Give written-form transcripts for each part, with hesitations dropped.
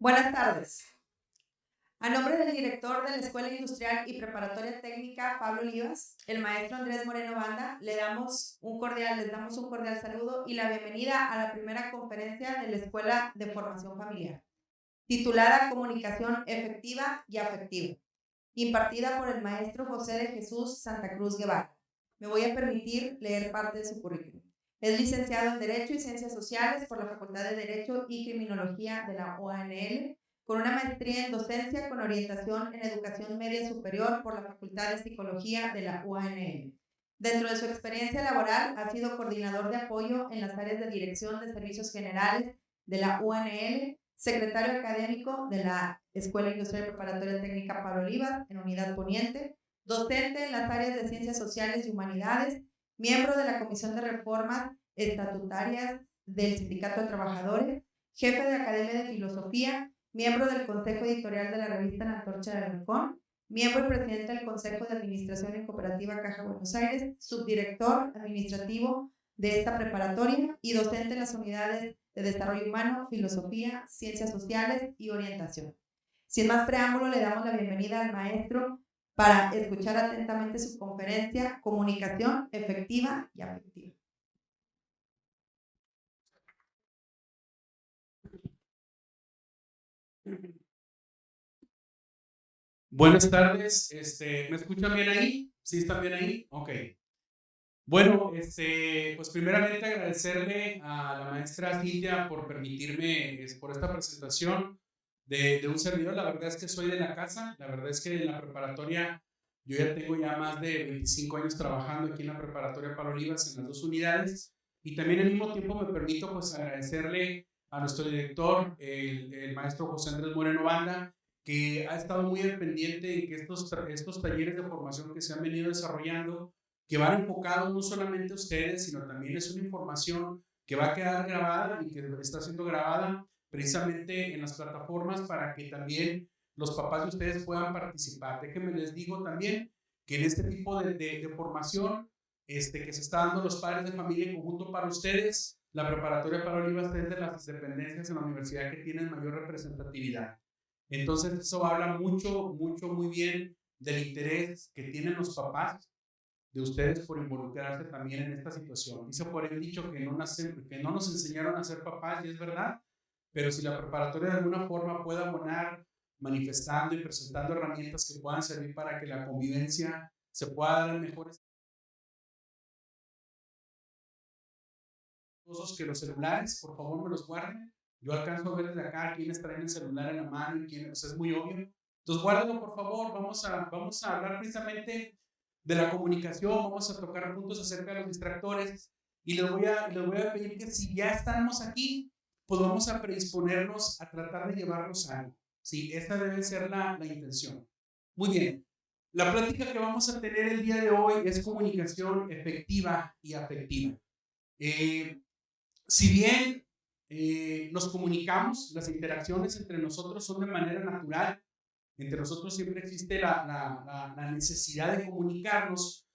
Buenas tardes. A nombre del director de la Escuela Industrial y Preparatoria Técnica, Pablo Olivas, el maestro Andrés Moreno Banda, les damos un cordial saludo y la bienvenida a la primera conferencia de la Escuela de Formación Familiar, titulada Comunicación Efectiva y Afectiva, impartida por el maestro José de Jesús Santa Cruz Guevara. Me voy a permitir leer parte de su currículum. Es licenciado en Derecho y Ciencias Sociales por la Facultad de Derecho y Criminología de la UANL, con una maestría en docencia con orientación en educación media superior por la Facultad de Psicología de la UANL. Dentro de su experiencia laboral, ha sido coordinador de apoyo en las áreas de Dirección de Servicios Generales de la UANL, secretario académico de la Escuela Industrial Preparatoria Técnica Pablo Olivas en Unidad Poniente, docente en las áreas de Ciencias Sociales y Humanidades, miembro de la Comisión de Reformas Estatutarias del Sindicato de Trabajadores, jefe de Academia de Filosofía, miembro del Consejo Editorial de la revista La Antorcha del Halcón, miembro y presidente del Consejo de Administración y Cooperativa Caja Buenos Aires, subdirector administrativo de esta preparatoria y docente en las unidades de Desarrollo Humano, Filosofía, Ciencias Sociales y Orientación. Sin más preámbulo, le damos la bienvenida al maestro para escuchar atentamente su conferencia Comunicación Efectiva y Afectiva. Buenas tardes, ¿me escuchan bien ahí? ¿Sí están bien ahí? Ok. Bueno, pues primeramente agradecerle a la maestra Cintia por permitirme, por esta presentación de un servidor. La verdad es que soy de la casa, la verdad es que en la preparatoria yo ya tengo ya más de 25 años trabajando aquí en la preparatoria Pablo Olivas en las dos unidades y también al mismo tiempo me permito pues agradecerle a nuestro director, el maestro José Andrés Moreno Banda, que ha estado muy al pendiente en que estos talleres de formación que se han venido desarrollando, que van enfocados no solamente a ustedes, sino también es una información que va a quedar grabada y que está siendo grabada precisamente en las plataformas para que también los papás de ustedes puedan participar. Déjenme les digo también que en este tipo de formación que se está dando los padres de familia en conjunto para ustedes, la preparatoria para Olivas es de las dependencias en la universidad que tienen mayor representatividad. Entonces eso habla muy bien del interés que tienen los papás de ustedes por involucrarse también en esta situación. Dice por el dicho que no nos enseñaron a ser papás, y es verdad, pero si la preparatoria de alguna forma puede abonar manifestando y presentando herramientas que puedan servir para que la convivencia se pueda dar mejores cosas que los celulares, por favor me los guarden. Yo alcanzo a ver desde acá quiénes traen el celular en la mano y quiénes, es muy obvio. Entonces guárdenlo por favor, vamos a hablar precisamente de la comunicación, vamos a tocar puntos acerca de los distractores y les voy a pedir que si ya estamos aquí, pues vamos a predisponernos a tratar de llevarlos a algo. Sí, esta debe ser la intención. Muy bien. La plática que vamos a tener el día de hoy es comunicación efectiva y afectiva. Si bien nos comunicamos, las interacciones entre nosotros son de manera natural, entre nosotros siempre existe la necesidad de comunicarnos,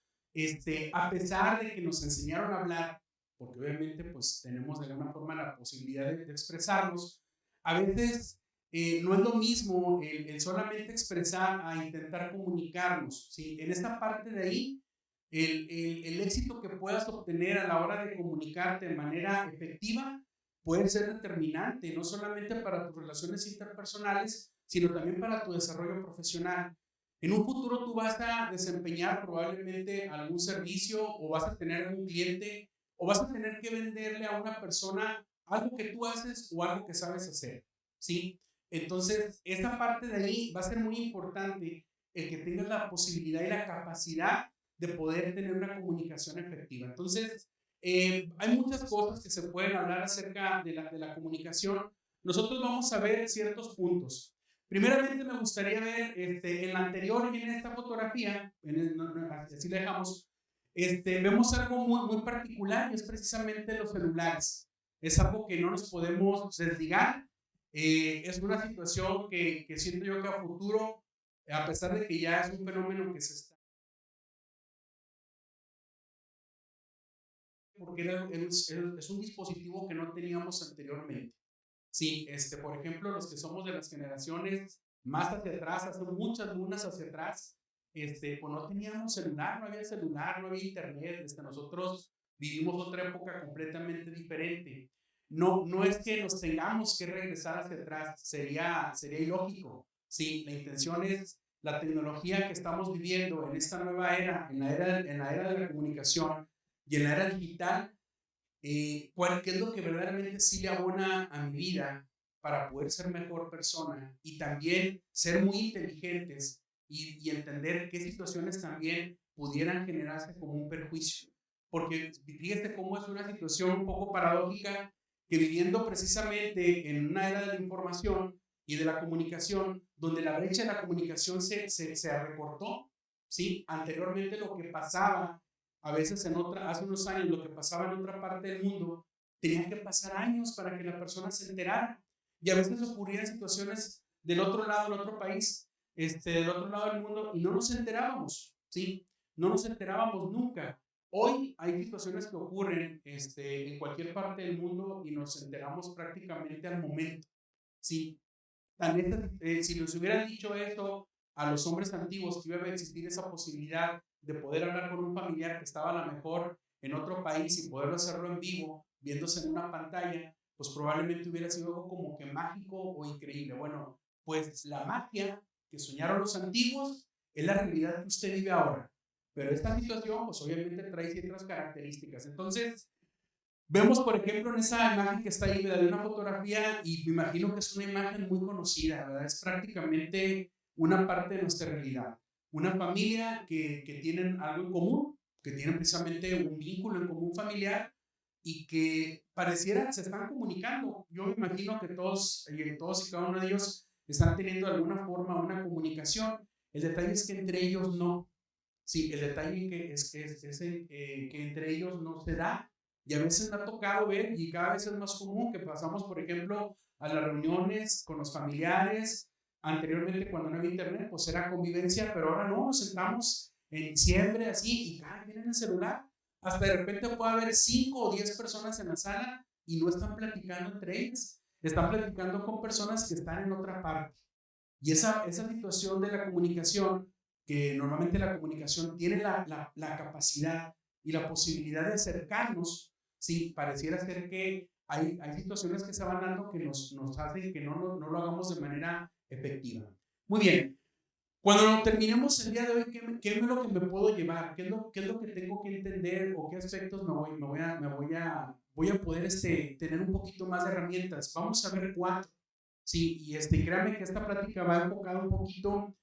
a pesar de que nos enseñaron a hablar, porque obviamente pues tenemos de alguna forma la posibilidad de expresarnos, a veces no es lo mismo el solamente expresar a intentar comunicarnos, ¿sí? En esta parte de ahí, el éxito que puedas obtener a la hora de comunicarte de manera efectiva puede ser determinante, no solamente para tus relaciones interpersonales, sino también para tu desarrollo profesional. En un futuro tú vas a desempeñar probablemente algún servicio o vas a tener algún cliente o vas a tener que venderle a una persona algo que tú haces o algo que sabes hacer, ¿sí? Entonces, esta parte de ahí va a ser muy importante el que tengas la posibilidad y la capacidad de poder tener una comunicación efectiva. Entonces, hay muchas cosas que se pueden hablar acerca de la comunicación. Nosotros vamos a ver ciertos puntos. Primeramente me gustaría ver en la anterior y en esta fotografía, así la dejamos, vemos algo muy particular y es precisamente los celulares. Es algo que no nos podemos desligar. Es una situación que siento yo que a futuro, a pesar de que ya es un fenómeno que se está porque es un dispositivo que no teníamos anteriormente. Sí, por ejemplo, los que somos de las generaciones más hacia atrás, hace muchas lunas hacia atrás, pues no teníamos celular, no había internet, nosotros vivimos otra época completamente diferente. No, no es que nos tengamos que regresar hacia atrás, sería ilógico. Sí, la intención es la tecnología que estamos viviendo en esta nueva era, en la era de la comunicación y en la era digital, ¿qué es lo que verdaderamente sí le abona a mi vida para poder ser mejor persona y también ser muy inteligentes y entender qué situaciones también pudieran generarse como un perjuicio? Porque fíjate cómo es una situación un poco paradójica, que viviendo precisamente en una era de la información y de la comunicación, donde la brecha de la comunicación se recortó, ¿sí? Anteriormente lo que pasaba a veces hace unos años, lo que pasaba en otra parte del mundo, tenía que pasar años para que la persona se enterara. Y a veces ocurrían situaciones del otro lado, del otro país, del otro lado del mundo, y no nos enterábamos, ¿sí? No nos enterábamos nunca. Hoy hay situaciones que ocurren en cualquier parte del mundo y nos enteramos prácticamente al momento, ¿sí? Si les hubieran dicho esto a los hombres antiguos, que iba a existir esa posibilidad de poder hablar con un familiar que estaba a lo mejor en otro país y poderlo hacerlo en vivo, viéndose en una pantalla, pues probablemente hubiera sido algo como que mágico o increíble. Bueno, pues la magia que soñaron los antiguos es la realidad que usted vive ahora. Pero esta situación, pues obviamente trae ciertas características. Entonces, vemos, por ejemplo, en esa imagen que está ahí, de una fotografía, y me imagino que es una imagen muy conocida, ¿verdad? Es prácticamente una parte de nuestra realidad. Una familia que tienen algo en común, que tienen precisamente un vínculo en común familiar y que pareciera se están comunicando. Yo me imagino que todos y cada uno de ellos están teniendo de alguna forma una comunicación. El detalle es que entre ellos no. Sí, el detalle que entre ellos no se da. Y a veces me ha tocado ver, y cada vez es más común, que pasamos, por ejemplo, a las reuniones con los familiares. Anteriormente, cuando no había internet, pues era convivencia, pero ahora no, nos sentamos en diciembre así y cada quien en el celular. Hasta de repente puede haber 5 o 10 personas en la sala y no están platicando entre ellas. Están platicando con personas que están en otra parte. Y esa situación de la comunicación, que normalmente la comunicación tiene la capacidad y la posibilidad de acercarnos, sí, pareciera ser que hay situaciones que se van dando que nos hacen que no lo hagamos de manera efectiva. Muy bien, cuando terminemos el día de hoy, ¿qué es lo que me puedo llevar? ¿Qué es lo que tengo que entender o qué aspectos voy a poder tener un poquito más de herramientas? Vamos a ver 4. Sí, y créanme que esta plática va enfocada un poquito,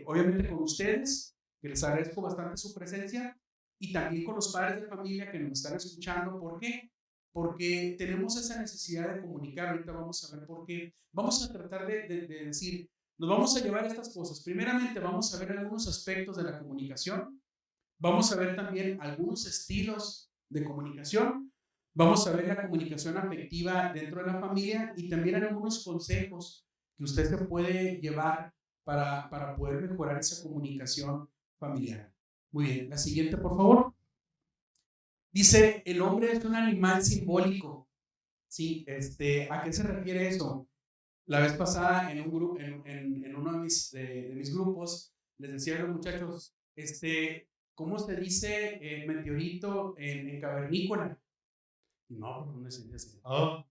obviamente con ustedes, que les agradezco bastante su presencia, y también con los padres de familia que nos están escuchando. ¿Por qué? Porque tenemos esa necesidad de comunicar. Ahorita vamos a ver por qué. Vamos a tratar de decir, nos vamos a llevar estas cosas. Primeramente, vamos a ver algunos aspectos de la comunicación. Vamos a ver también algunos estilos de comunicación. Vamos a ver la comunicación afectiva dentro de la familia y también algunos consejos que usted se puede llevar para poder mejorar esa comunicación familiar. Muy bien, la siguiente, por favor. Dice, el hombre es un animal simbólico. Sí, ¿a qué se refiere eso? La vez pasada en uno de mis grupos, les decía a los muchachos, ¿cómo se dice meteorito en cavernícola? No, pues no se dice así. Oh.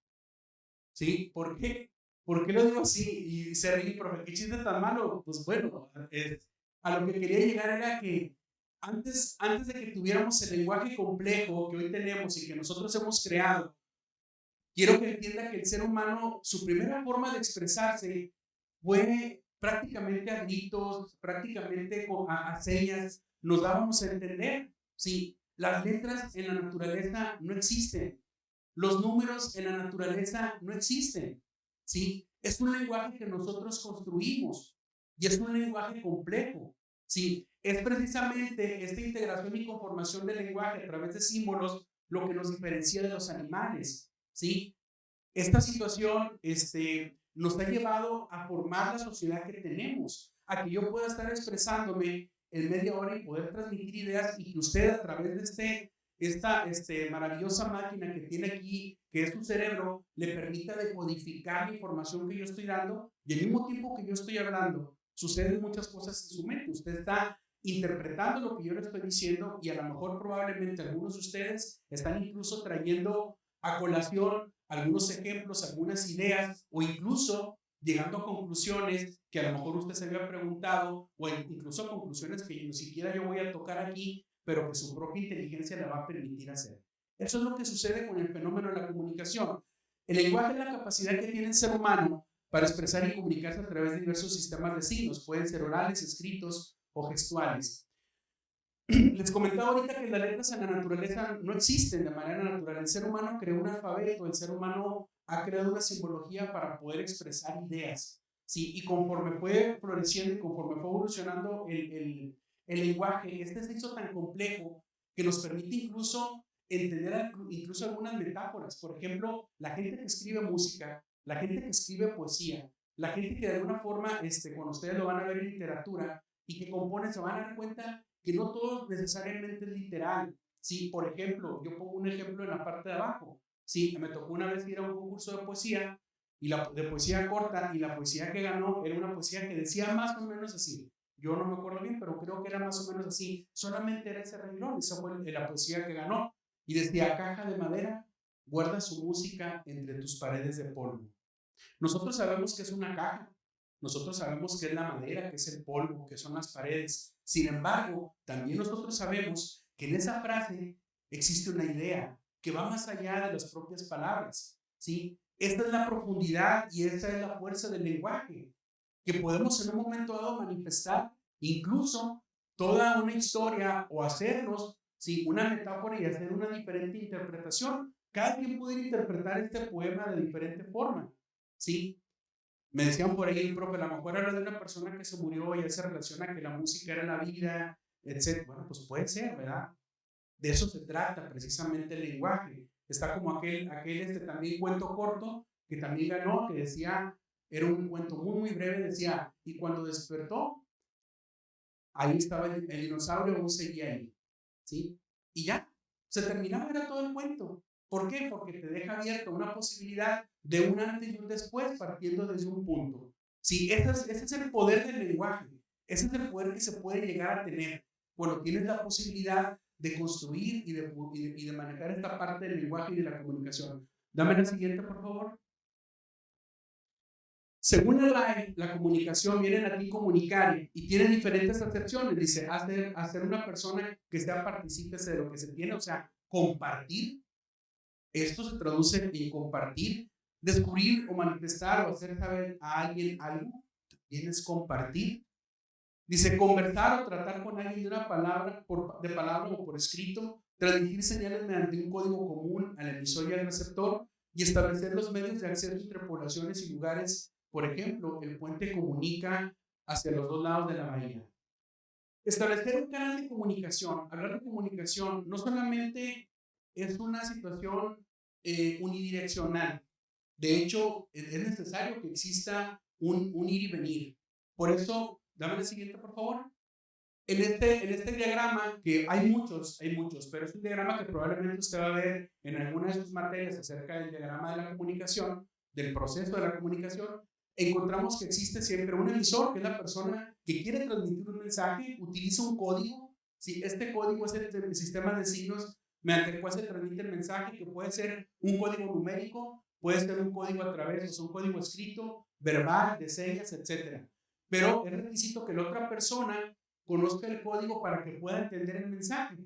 ¿Sí? ¿Por qué? ¿Por qué lo digo así? Y se reí, profe, ¿qué chiste tan malo? Pues bueno, a lo que quería llegar era que antes de que tuviéramos el lenguaje complejo que hoy tenemos y que nosotros hemos creado, quiero que entienda que el ser humano, su primera forma de expresarse fue prácticamente a gritos, prácticamente a señas, nos dábamos a entender. Sí, las letras en la naturaleza no existen. Los números en la naturaleza no existen, ¿sí? Es un lenguaje que nosotros construimos y es un lenguaje complejo, ¿sí? Es precisamente esta integración y conformación del lenguaje a través de símbolos lo que nos diferencia de los animales, ¿sí? Esta situación nos ha llevado a formar la sociedad que tenemos, a que yo pueda estar expresándome en media hora y poder transmitir ideas y que usted a través de esta maravillosa máquina que tiene aquí, que es tu cerebro, le permita decodificar la información que yo estoy dando y al mismo tiempo que yo estoy hablando, suceden muchas cosas en su mente. Usted está interpretando lo que yo le estoy diciendo y a lo mejor probablemente algunos de ustedes están incluso trayendo a colación algunos ejemplos, algunas ideas o incluso llegando a conclusiones que a lo mejor usted se había preguntado o incluso a conclusiones que ni siquiera yo voy a tocar aquí, pero que su propia inteligencia le va a permitir hacer. Eso es lo que sucede con el fenómeno de la comunicación. El lenguaje es la capacidad que tiene el ser humano para expresar y comunicarse a través de diversos sistemas de signos. Pueden ser orales, escritos o gestuales. Les comentaba ahorita que las letras en la naturaleza no existen de manera natural. El ser humano creó un alfabeto, el ser humano ha creado una simbología para poder expresar ideas. ¿Sí? Y conforme fue floreciendo y conforme fue evolucionando el lenguaje, este se hizo tan complejo que nos permite incluso entender incluso algunas metáforas. Por ejemplo, la gente que escribe música, la gente que escribe poesía, la gente que de alguna forma, cuando ustedes lo van a ver en literatura y que compone, se van a dar cuenta que no todo necesariamente es literal. Sí, por ejemplo, yo pongo un ejemplo en la parte de abajo. Sí, me tocó una vez ir a un concurso de poesía de poesía corta y la poesía que ganó era una poesía que decía más o menos así. Yo no me acuerdo bien, pero creo que era más o menos así. Solamente era ese renglón, esa fue la poesía que ganó. Y decía: caja de madera, guarda su música entre tus paredes de polvo. Nosotros sabemos que es una caja, nosotros sabemos que es la madera, que es el polvo, que son las paredes. Sin embargo, también nosotros sabemos que en esa frase existe una idea que va más allá de las propias palabras, ¿sí? Esta es la profundidad y esta es la fuerza del lenguaje, que podemos en un momento dado manifestar incluso toda una historia o hacernos, ¿sí?, una metáfora y hacer una diferente interpretación. Cada quien puede interpretar este poema de diferente forma, ¿sí? Me decían por ahí, profe, a lo mejor habla de una persona que se murió y se relaciona que la música era la vida, etc. Bueno, pues puede ser, ¿verdad? De eso se trata precisamente el lenguaje. Está como aquel también cuento corto que también ganó, que decía, era un cuento muy, muy breve, decía: y cuando despertó, ahí estaba el dinosaurio, aún seguía ahí, ¿sí? Y ya, se terminaba, era todo el cuento. ¿Por qué? Porque te deja abierta una posibilidad de un antes y un después partiendo desde un punto. Sí, ese es el poder del lenguaje. Ese es el poder que se puede llegar a tener cuando tienes la posibilidad de construir y de manejar esta parte del lenguaje y de la comunicación. Dame la siguiente, por favor. Según el RAE, la comunicación viene a ti comunicar y tiene diferentes acepciones. Dice, hacer una persona que sea partícipe de lo que se tiene, o sea, compartir. Esto se traduce en compartir, descubrir o manifestar o hacer saber a alguien algo. También es compartir. Dice, conversar o tratar con alguien de una palabra, de palabra o por escrito, transmitir señales mediante un código común al emisor y al receptor y establecer los medios de acceso entre poblaciones y lugares. Por ejemplo, el puente comunica hacia los dos lados de la bahía. Establecer un canal de comunicación, hablar de comunicación, no solamente es una situación unidireccional. De hecho, es necesario que exista un ir y venir. Por eso, dame la siguiente, por favor. En este diagrama, que hay muchos, pero es un diagrama que probablemente usted va a ver en alguna de sus materias acerca del diagrama de la comunicación, del proceso de la comunicación. Encontramos que existe siempre un emisor, que es la persona que quiere transmitir un mensaje, utiliza un código. ¿Sí? Este código es el sistema de signos mediante el cual se transmite el mensaje, que puede ser un código numérico, puede ser un código a través, o sea, un código escrito, verbal, de señas, etc. Pero es requisito que la otra persona conozca el código para que pueda entender el mensaje.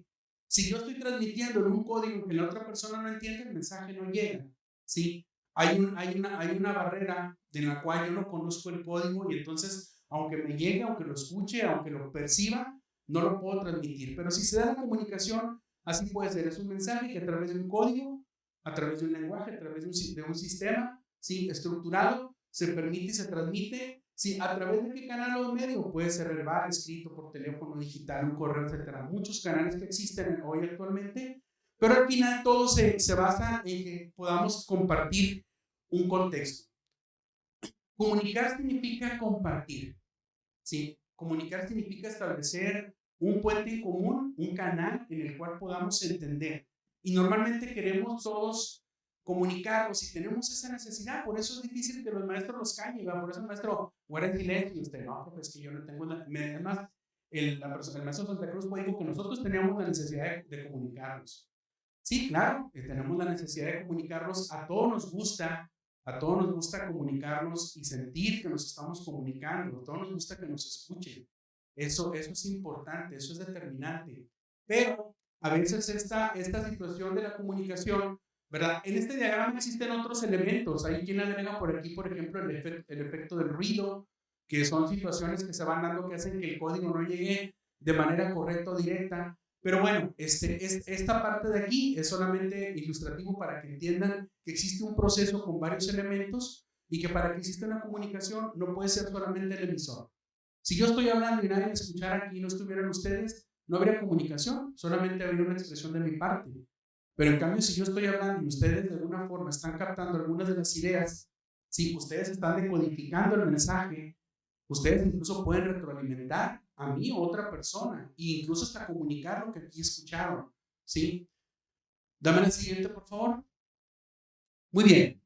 Si yo estoy transmitiendo en un código que la otra persona no entiende, el mensaje no llega, ¿sí? Hay una barrera en la cual yo no conozco el código y entonces, aunque me llegue, aunque lo escuche, aunque lo perciba, no lo puedo transmitir. Pero si se da la comunicación, así puede ser. Es un mensaje que a través de un código, a través de un lenguaje, a través de un sistema, ¿sí?, estructurado, se permite y se transmite. Sí, ¿a través de qué canal o medio? Puede ser verbal, escrito, por teléfono, digital, un correo, etcétera. Muchos canales que existen hoy actualmente, pero al final todo se basa en que podamos compartir un contexto. Comunicar significa compartir, ¿sí? Comunicar significa establecer un puente en común, un canal en el cual podamos entender. Y normalmente queremos todos comunicarnos y tenemos esa necesidad, por eso es difícil que los maestros los callen, ¿verdad? Por eso el maestro guarda en silencio, y usted, no, porque es que yo no tengo, además, el maestro Santa Cruz pues dijo que nosotros teníamos la necesidad de comunicarnos. Sí, claro, tenemos la necesidad de comunicarnos, a todos nos gusta comunicarnos y sentir que nos estamos comunicando, a todos nos gusta que nos escuchen. Eso es importante, eso es determinante. Pero a veces esta situación de la comunicación, ¿verdad? En este diagrama existen otros elementos. Hay quien agrega por aquí, por ejemplo, el efecto del ruido, que son situaciones que se van dando que hacen que el código no llegue de manera correcta o directa. Pero bueno, esta parte de aquí es solamente ilustrativo para que entiendan que existe un proceso con varios elementos y que para que exista una comunicación no puede ser solamente el emisor. Si yo estoy hablando y nadie me escuchara aquí y no estuvieran ustedes, no habría comunicación, solamente habría una expresión de mi parte. Pero en cambio, si yo estoy hablando y ustedes de alguna forma están captando algunas de las ideas, si ustedes están decodificando el mensaje, ustedes incluso pueden retroalimentar a mí o a otra persona e incluso hasta comunicar lo que aquí escucharon, ¿sí? Dame la siguiente, por favor. Muy bien.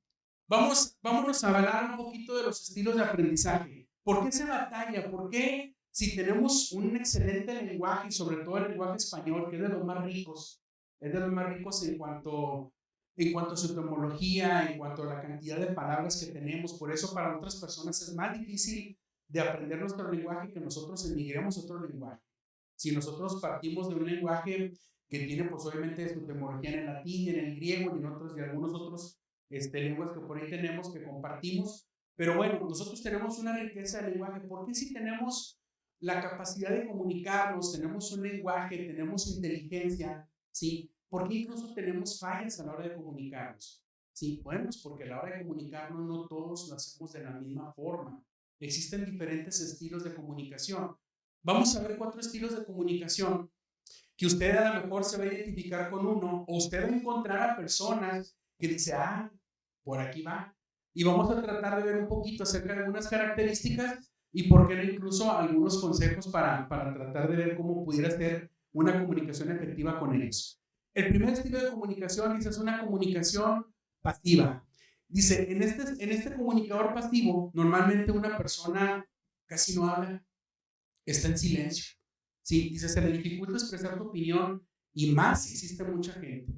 Vámonos a hablar un poquito de los estilos de aprendizaje. ¿Por qué se batalla? ¿Por qué si tenemos un excelente lenguaje, y sobre todo el lenguaje español, que es de los más ricos, es de los más ricos en cuanto a su etimología, en cuanto a la cantidad de palabras que tenemos? Por eso para otras personas es más difícil de aprender nuestro lenguaje que nosotros emigremos a otro lenguaje. Si nosotros partimos de un lenguaje que tiene pues obviamente su etimología en el latín, en el griego y en otros y algunos otros lenguas que por ahí tenemos, que compartimos, pero bueno, nosotros tenemos una riqueza de lenguaje. ¿Por qué si tenemos la capacidad de comunicarnos, tenemos un lenguaje, tenemos inteligencia, ¿sí? ¿Por qué incluso tenemos fallas a la hora de comunicarnos? Sí, bueno, pues porque a la hora de comunicarnos no todos lo hacemos de la misma forma. Existen diferentes estilos de comunicación. Vamos a ver 4 estilos de comunicación que usted a lo mejor se va a identificar con uno, o usted va a encontrar a personas que dice, por aquí va. Y vamos a tratar de ver un poquito acerca de algunas características y por qué no incluso algunos consejos para tratar de ver cómo pudiera ser una comunicación efectiva con ellos. El primer estilo de comunicación dice, es una comunicación pasiva. Dice, en este comunicador pasivo, normalmente una persona casi no habla, está en silencio. Sí, dice, se le dificulta expresar tu opinión y más si existe mucha gente.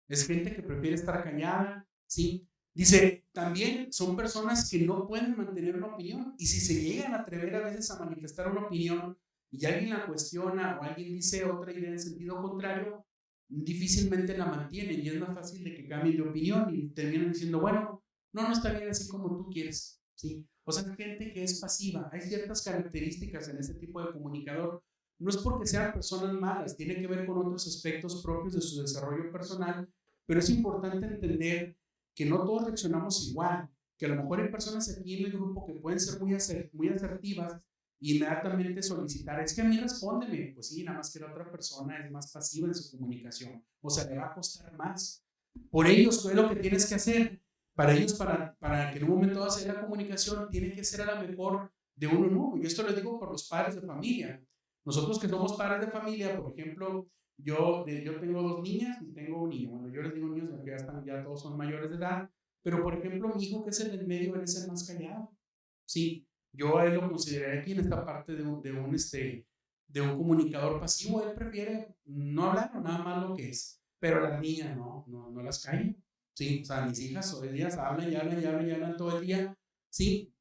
Es gente que prefiere estar callada, ¿sí? Dice, también son personas que no pueden mantener una opinión y si se llegan a atrever a veces a manifestar una opinión y alguien la cuestiona o alguien dice otra idea en sentido contrario, difícilmente la mantienen y es más fácil de que cambien de opinión y terminan diciendo, bueno, no está bien así como tú quieres, ¿sí? O sea, gente que es pasiva. Hay ciertas características en este tipo de comunicador. No es porque sean personas malas, tiene que ver con otros aspectos propios de su desarrollo personal, pero es importante entender que no todos reaccionamos igual, que a lo mejor hay personas aquí en el grupo que pueden ser muy asertivas y inmediatamente solicitar, es que a mí respóndeme, pues sí, nada más que la otra persona es más pasiva en su comunicación, o sea, le va a costar más. Por ello, ¿qué es lo que tienes que hacer? Para ellos, para que en un momento hacer la comunicación, tiene que ser a la mejor de uno en uno. Y esto lo digo por los padres de familia. Nosotros que somos padres de familia, por ejemplo, yo tengo 2 niñas y tengo un niño. Bueno, yo les digo niños porque ya todos son mayores de edad. Pero, por ejemplo, mi hijo, que es el del medio, él es el más callado. Sí, yo a él lo consideré aquí en esta parte de un comunicador pasivo. Él prefiere no hablar o nada más lo que es. Pero las niñas no las callan. Sí, o sea, mis hijas hoy día hablan y hablan y hablan y hablan todo el día. Sí,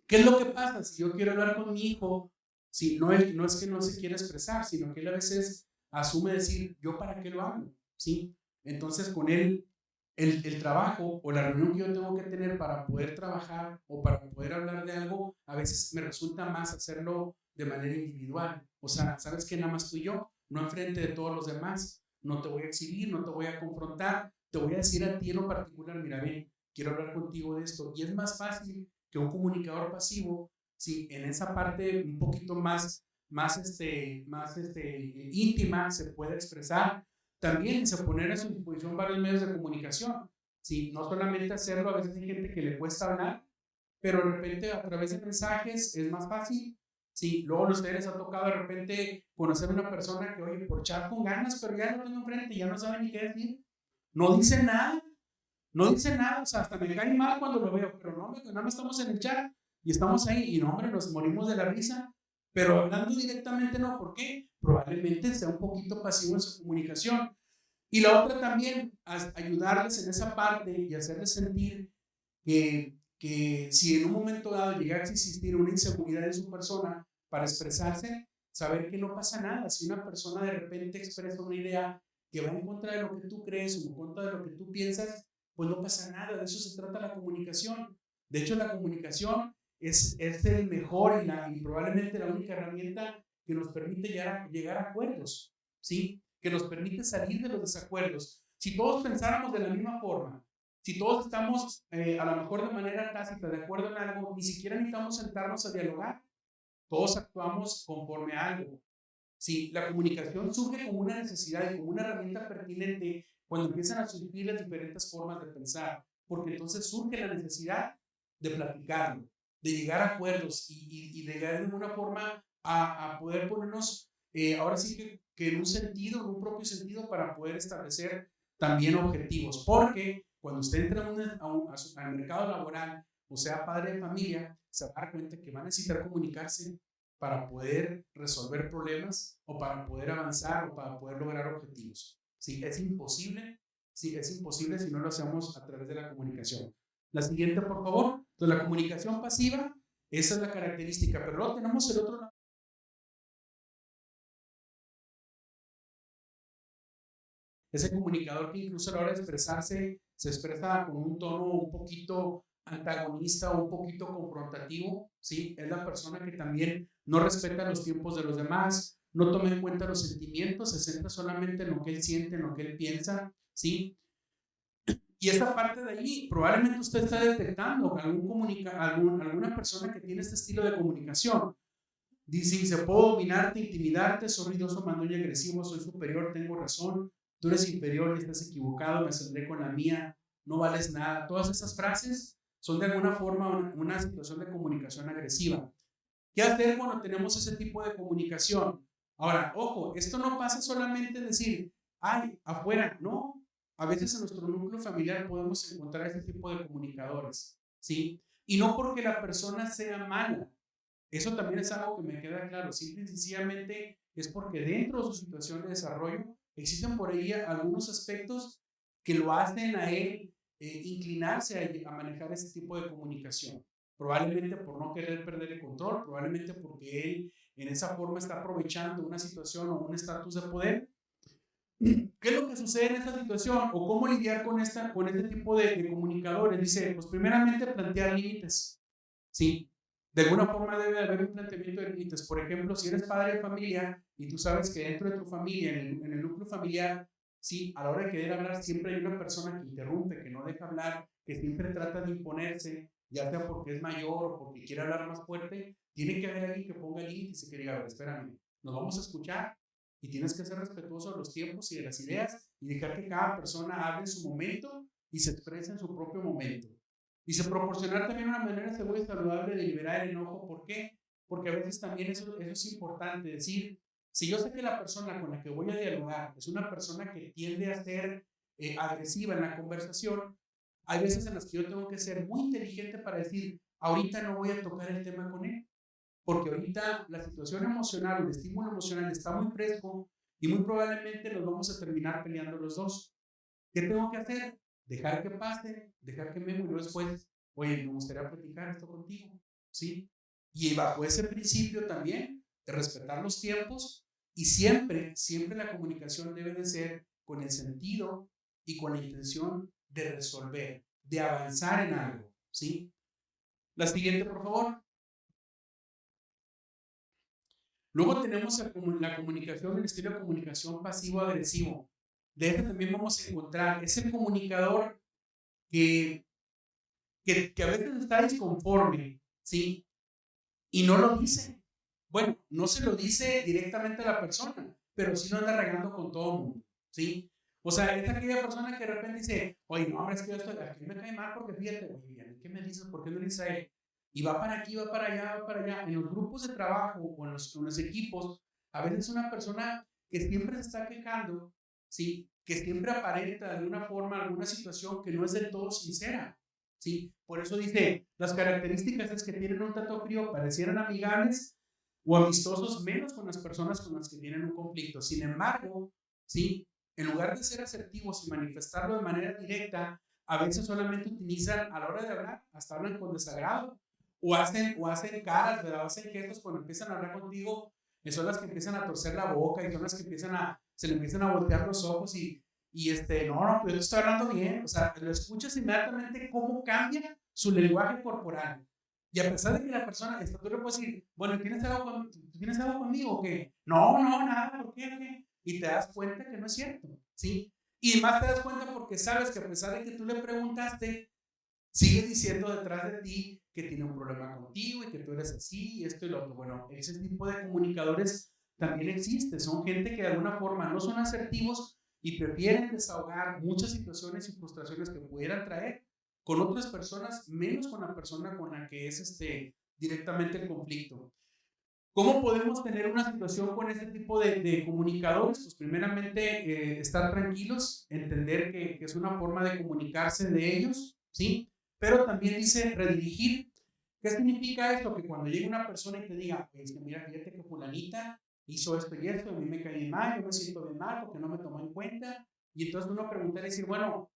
¿qué es lo que pasa? Si yo quiero hablar con mi hijo, si no es que no se quiera expresar, sino que él a veces asume decir, ¿yo para qué lo hago? ¿Sí? Entonces con él, el trabajo o la reunión que yo tengo que tener para poder trabajar o para poder hablar de algo, a veces me resulta más hacerlo de manera individual. O sea, ¿sabes qué? Nada más tú y yo, no enfrente de todos los demás. No te voy a exhibir, no te voy a confrontar, te voy a decir a ti en lo particular, mira, ven, quiero hablar contigo de esto. Y es más fácil que un comunicador pasivo, sí, en esa parte un poquito más íntima se puede expresar. También se poner a su disposición varios medios de comunicación, sí, no solamente hacerlo, a veces hay gente que le cuesta hablar, pero de repente a través de mensajes es más fácil. Sí, luego a ustedes les ha tocado de repente conocer a una persona que, oye, por chat con ganas, pero ya lo tengo enfrente y ya no sabe ni qué decir. No dice nada, no dice nada, o sea, hasta me cae mal cuando lo veo, pero no, nada más estamos en el chat y estamos ahí y no, hombre, nos morimos de la risa, pero hablando directamente no, ¿por qué? Probablemente sea un poquito pasivo en su comunicación. Y la otra también, ayudarles en esa parte y hacerles sentir que si en un momento dado llega a existir una inseguridad en su persona para expresarse, saber que no pasa nada. Si una persona de repente expresa una idea que va en contra de lo que tú crees o en contra de lo que tú piensas, pues no pasa nada. De eso se trata la comunicación. De hecho, la comunicación es el mejor y probablemente la única herramienta que nos permite llegar a acuerdos, ¿sí? Que nos permite salir de los desacuerdos. Si todos pensáramos de la misma forma, si todos estamos a lo mejor de manera tácita de acuerdo en algo, ni siquiera necesitamos sentarnos a dialogar. Todos actuamos conforme a algo. Sí, la comunicación surge como una necesidad y como una herramienta pertinente cuando empiezan a surgir las diferentes formas de pensar, porque entonces surge la necesidad de platicarlo, de llegar a acuerdos y de llegar de alguna forma a poder ponernos, ahora sí que en un sentido, en un propio sentido, para poder establecer también objetivos, porque cuando usted entra al mercado laboral, o sea, padre de familia, se va a dar cuenta que va a necesitar comunicarse para poder resolver problemas o para poder avanzar o para poder lograr objetivos. Sí, es imposible si no lo hacemos a través de la comunicación. La siguiente, por favor. Entonces, la comunicación pasiva, esa es la característica, pero luego tenemos el otro lado. Ese comunicador que incluso a la hora de expresarse se expresa con un tono un poquito antagonista o un poquito confrontativo, ¿sí? Es la persona que también no respeta los tiempos de los demás, no toma en cuenta los sentimientos, se centra solamente en lo que él siente, en lo que él piensa, ¿sí? Y esta parte de ahí, probablemente usted está detectando alguna persona que tiene este estilo de comunicación. Dice, puedo dominarte, intimidarte, soy ruidoso, mandón y agresivo, soy superior, tengo razón, tú eres inferior y estás equivocado, me saldré con la mía, no vales nada. Todas esas frases son de alguna forma una situación de comunicación agresiva. ¿Qué hacer cuando tenemos ese tipo de comunicación? Ahora, ojo, esto no pasa solamente en decir, ay, afuera, no. A veces en nuestro núcleo familiar podemos encontrar ese tipo de comunicadores, ¿sí? Y no porque la persona sea mala, eso también es algo que me queda claro. Simple y sencillamente es porque dentro de su situación de desarrollo existen por ahí algunos aspectos que lo hacen a él inclinarse a manejar ese tipo de comunicación. Probablemente por no querer perder el control, probablemente porque él en esa forma está aprovechando una situación o un estatus de poder. ¿Qué es lo que sucede en esta situación? ¿O cómo lidiar con este tipo de comunicadores? Dice, pues primeramente plantear límites. Sí, de alguna forma debe haber un planteamiento de límites. Por ejemplo, si eres padre de familia y tú sabes que dentro de tu familia, en el núcleo familiar, sí, a la hora de querer hablar, siempre hay una persona que interrumpe, que no deja hablar, que siempre trata de imponerse, ya sea porque es mayor o porque quiere hablar más fuerte, tiene que haber alguien que ponga límites y que diga, a ver, espérame, nos vamos a escuchar y tienes que ser respetuoso de los tiempos y de las ideas y dejar que cada persona hable en su momento y se exprese en su propio momento. Y se proporcionar también una manera segura y saludable de liberar el enojo. ¿Por qué? Porque a veces también eso es importante decir, si yo sé que la persona con la que voy a dialogar es una persona que tiende a ser agresiva en la conversación, hay veces en las que yo tengo que ser muy inteligente para decir, ahorita no voy a tocar el tema con él, porque ahorita la situación emocional, el estímulo emocional está muy fresco y muy probablemente nos vamos a terminar peleando los dos. ¿Qué tengo que hacer? Dejar que pase, dejar que me y después, oye, me gustaría platicar esto contigo, ¿sí? Y bajo ese principio también de respetar los tiempos y siempre la comunicación debe de ser con el sentido y con la intención de resolver, de avanzar en algo, ¿sí? La siguiente, por favor. Luego tenemos la comunicación, el estilo de comunicación pasivo-agresivo. De este también vamos a encontrar, es el comunicador que a veces está disconforme, ¿sí? Y no lo dice. Bueno, no se lo dice directamente a la persona, pero sí lo anda regando con todo el mundo, ¿sí? O sea, es aquella persona que de repente dice, oye, no, hombre, es que yo estoy, aquí me cae mal porque fíjate, oye, ¿qué me dices? ¿Por qué no le dices a él? y va para aquí, va para allá, va para allá. En los grupos de trabajo o en los equipos, a veces una persona que siempre se está quejando, ¿sí? Que siempre aparenta de alguna forma alguna situación que no es del todo sincera, ¿sí? Por eso dice, las características es que tienen un trato frío, parecieran amigables o amistosos, menos con las personas con las que tienen un conflicto. Sin embargo, ¿sí? En lugar de ser asertivos y manifestarlo de manera directa, a veces solamente utilizan a la hora de hablar, hasta hablan con desagrado, o hacen caras, ¿verdad? O hacen gestos cuando empiezan a hablar contigo, son las que empiezan a torcer la boca y son las que se le empiezan a voltear los ojos no, pues yo te estoy hablando bien, o sea, lo escuchas inmediatamente cómo cambia su lenguaje corporal. Y a pesar de que la persona, tú le puedes decir, bueno, ¿tienes algo conmigo o qué? No, no, nada, ¿por qué? ¿Qué? Y te das cuenta que no es cierto, ¿sí? Y más te das cuenta porque sabes que a pesar de que tú le preguntaste, sigue diciendo detrás de ti que tiene un problema contigo y que tú eres así y esto y lo otro. Bueno, ese tipo de comunicadores también existe. Son gente que de alguna forma no son asertivos y prefieren desahogar muchas situaciones y frustraciones que pudieran traer con otras personas, menos con la persona con la que es directamente el conflicto. ¿Cómo podemos tener una situación con este tipo de comunicadores? Pues primeramente estar tranquilos, entender que es una forma de comunicarse de ellos, ¿sí? Pero también dice redirigir. ¿Qué significa esto? Que cuando llegue una persona y te diga, pues que mira, fíjate que fulanita hizo esto y esto, a mí me cae mal, yo me siento bien mal porque no me tomó en cuenta. Y entonces uno preguntar y decir, bueno,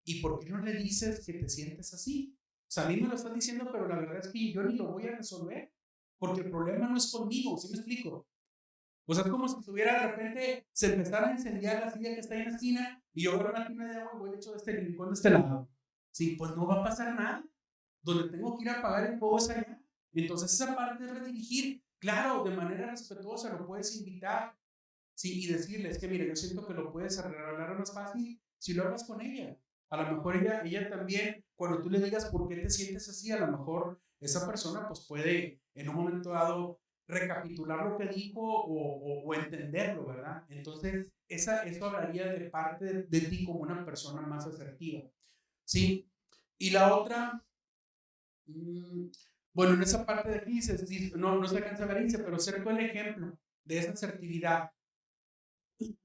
¿y por qué no le dices que te sientes así? O sea, a mí me lo están diciendo, pero la verdad es que yo ni lo voy a resolver, porque el problema no es conmigo, ¿sí me explico? O sea, es como si tuviera de repente, se empezara a incendiar la silla que está ahí en la esquina y yo agarro una tina de agua y voy de hecho de este rincón de este lado. Sí, pues no va a pasar nada. Donde tengo que ir a apagar el fuego es allá. Entonces esa parte de redirigir, claro, de manera respetuosa lo puedes invitar, sí, y decirle, es que mire, yo siento que lo puedes arreglar más fácil si lo hablas con ella. A lo mejor ella también, cuando tú le digas por qué te sientes así, a lo mejor esa persona pues puede en un momento dado recapitular lo que dijo o entenderlo, ¿verdad? Entonces, eso hablaría de parte de ti como una persona más asertiva, ¿sí? Y la otra, bueno, en esa parte de aquí no se alcanza a ver, pero ser tú el ejemplo de esa asertividad.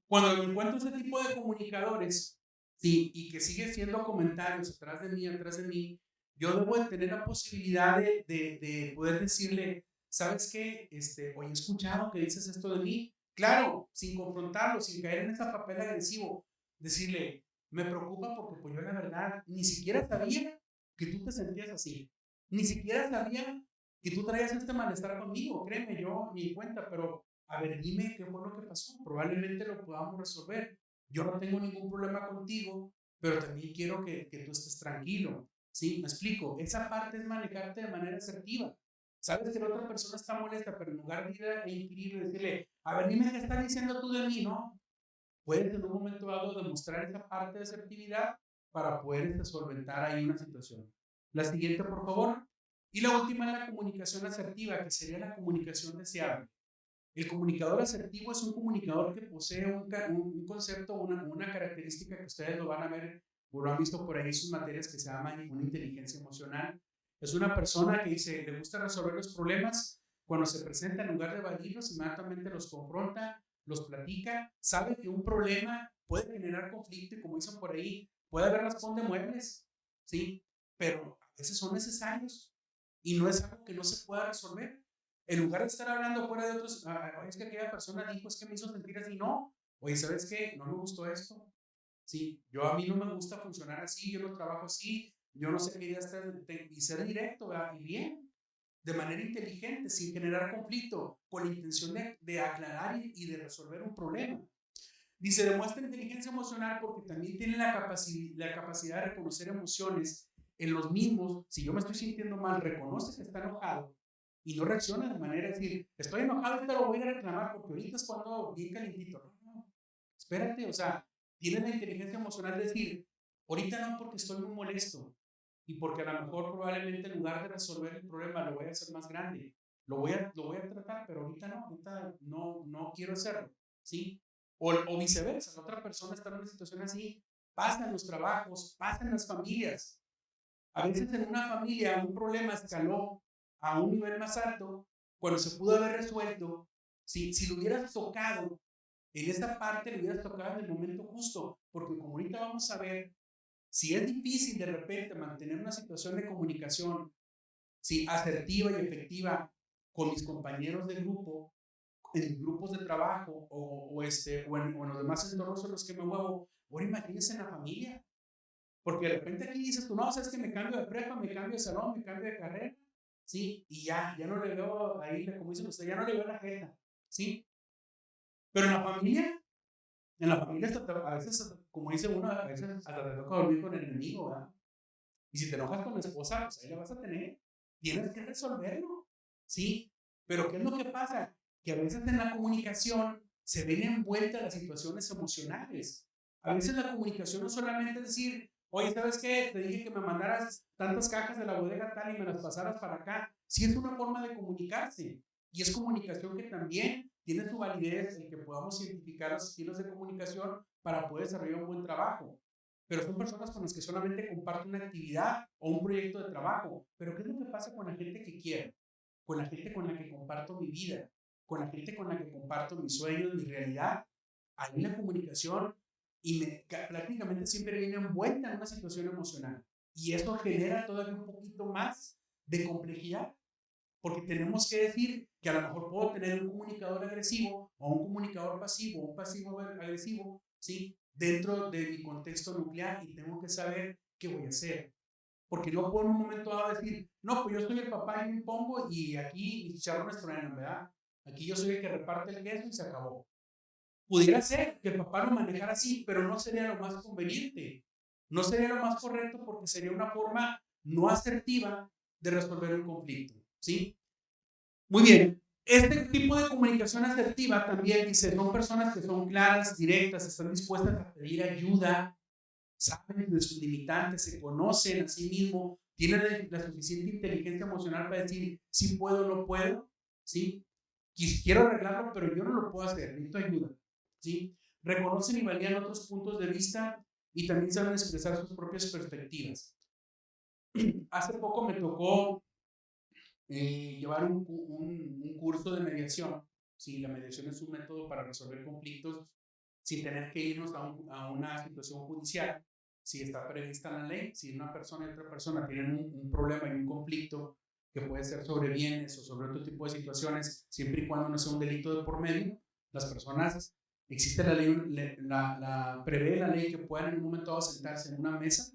Cuando me encuentro ese tipo de comunicadores, sí, y que sigue siendo comentarios atrás de mí, yo debo de tener la posibilidad de poder decirle, ¿sabes qué? Oye, he escuchado que dices esto de mí. Claro, sin confrontarlo, sin caer en ese papel agresivo, decirle, me preocupa porque pues yo la verdad ni siquiera sabía que tú te sentías así. Ni siquiera sabía que tú traías este malestar conmigo, créeme, yo ni cuenta, pero a ver, dime qué fue lo que pasó, probablemente lo podamos resolver. Yo no tengo ningún problema contigo, pero también quiero que tú estés tranquilo, ¿sí? Me explico, esa parte es manejarte de manera asertiva. Sabes que la otra persona está molesta, pero en lugar de ir a inquirir y decirle, a ver, dime qué estás diciendo tú de mí, ¿no? Puedes en un momento dado demostrar esa parte de asertividad para poder solventar ahí una situación. La siguiente, por favor. Y la última es la comunicación asertiva, que sería la comunicación deseable. El comunicador asertivo es un comunicador que posee un concepto, una característica que ustedes lo van a ver o lo han visto por ahí en sus materias que se llama una inteligencia emocional. Es una persona que dice, le gusta resolver los problemas, cuando se presenta en lugar de evadirlos, inmediatamente los confronta, los platica, sabe que un problema puede generar conflicto y como dicen por ahí, puede haber raspón de muebles, ¿sí? Pero a veces son necesarios y no es algo que no se pueda resolver. En lugar de estar hablando fuera de otros, es que aquella persona dijo, es que me hizo sentir así, no. Oye, ¿sabes qué? No me gustó esto. Sí, a mí no me gusta funcionar así, yo no trabajo así, yo no sé qué idea está, y ser directo, ¿verdad? Y bien, de manera inteligente, sin generar conflicto, con la intención de aclarar y de resolver un problema. Dice, demuestra inteligencia emocional porque también tiene la capacidad de reconocer emociones en los mismos. Si yo me estoy sintiendo mal, reconoce que está enojado y no reacciona de manera de decir, estoy enojado y te lo voy a ir a reclamar porque ahorita es cuando bien calientito. No, no, espérate, o sea, tiene la inteligencia emocional de decir, ahorita no porque estoy muy molesto y porque a lo mejor probablemente en lugar de resolver el problema lo voy a hacer más grande. Lo voy a tratar, pero ahorita no quiero hacerlo, ¿sí? O viceversa, la otra persona está en una situación así, pasa en los trabajos, pasa en las familias. A veces en una familia un problema escaló a un nivel más alto cuando se pudo haber resuelto. Si lo hubieras tocado en esta parte, lo hubieras tocado en el momento justo, porque como ahorita vamos a ver, si es difícil de repente mantener una situación de comunicación, asertiva y efectiva con mis compañeros de grupo, en grupos de trabajo o en los demás entornos en los que me muevo, ahora imagínense en la familia. Porque de repente aquí dices tú, no, sabes que me cambio de prepa, me cambio de salón, me cambio de carrera, ¿sí? Y ya no le veo ahí, como dicen ustedes, ya no le veo la jeta, ¿sí? Pero en la familia hasta, a veces, como dice uno, a veces hasta te toca dormir con el enemigo, ¿verdad? Y si te enojas con la esposa, pues ahí la vas a tener. Tienes que resolverlo, ¿sí? Pero ¿qué es lo que pasa? Que a veces en la comunicación se ven envueltas las situaciones emocionales. A veces la comunicación no solamente es decir, oye, ¿sabes qué? Te dije que me mandaras tantas cajas de la bodega tal y me las pasaras para acá. Sí, es una forma de comunicarse. Y es comunicación que también tiene su validez en que podamos identificar los estilos de comunicación para poder desarrollar un buen trabajo. Pero son personas con las que solamente comparto una actividad o un proyecto de trabajo. Pero ¿qué es lo que pasa con la gente que quiero? Con la gente con la que comparto mi vida, con la gente con la que comparto mis sueños, mi realidad. Hay una comunicación prácticamente siempre viene envuelta en una situación emocional. Y eso genera todavía un poquito más de complejidad, porque tenemos que decir que a lo mejor puedo tener un comunicador agresivo o un comunicador pasivo o un pasivo agresivo, ¿sí? Dentro de mi contexto nuclear, y tengo que saber qué voy a hacer. Porque no puedo en un momento dado decir, no, pues yo soy el papá y me impongo y aquí mis chicharrones truenan, ¿verdad? Aquí yo soy el que reparte el queso y se acabó. Pudiera ser que el papá lo manejara así, pero no sería lo más conveniente. No sería lo más correcto porque sería una forma no asertiva de resolver un conflicto, ¿sí? Muy bien. Este tipo de comunicación asertiva también dice, son personas que son claras, directas, están dispuestas a pedir ayuda, saben de sus limitantes, se conocen a sí mismos, tienen la suficiente inteligencia emocional para decir, sí puedo o no puedo, ¿sí? Quiero arreglarlo, pero yo no lo puedo hacer, necesito ayuda, ¿sí? Reconocen y validan otros puntos de vista y también saben expresar sus propias perspectivas. Hace poco me tocó llevar un curso de mediación. Sí, la mediación es un método para resolver conflictos sin tener que irnos a una situación judicial. Si está prevista en la ley, si una persona y otra persona tienen un problema y un conflicto que puede ser sobre bienes o sobre otro tipo de situaciones, siempre y cuando no sea un delito de por medio, las personas, existe la ley, prevé la ley que puedan en un momento dado sentarse en una mesa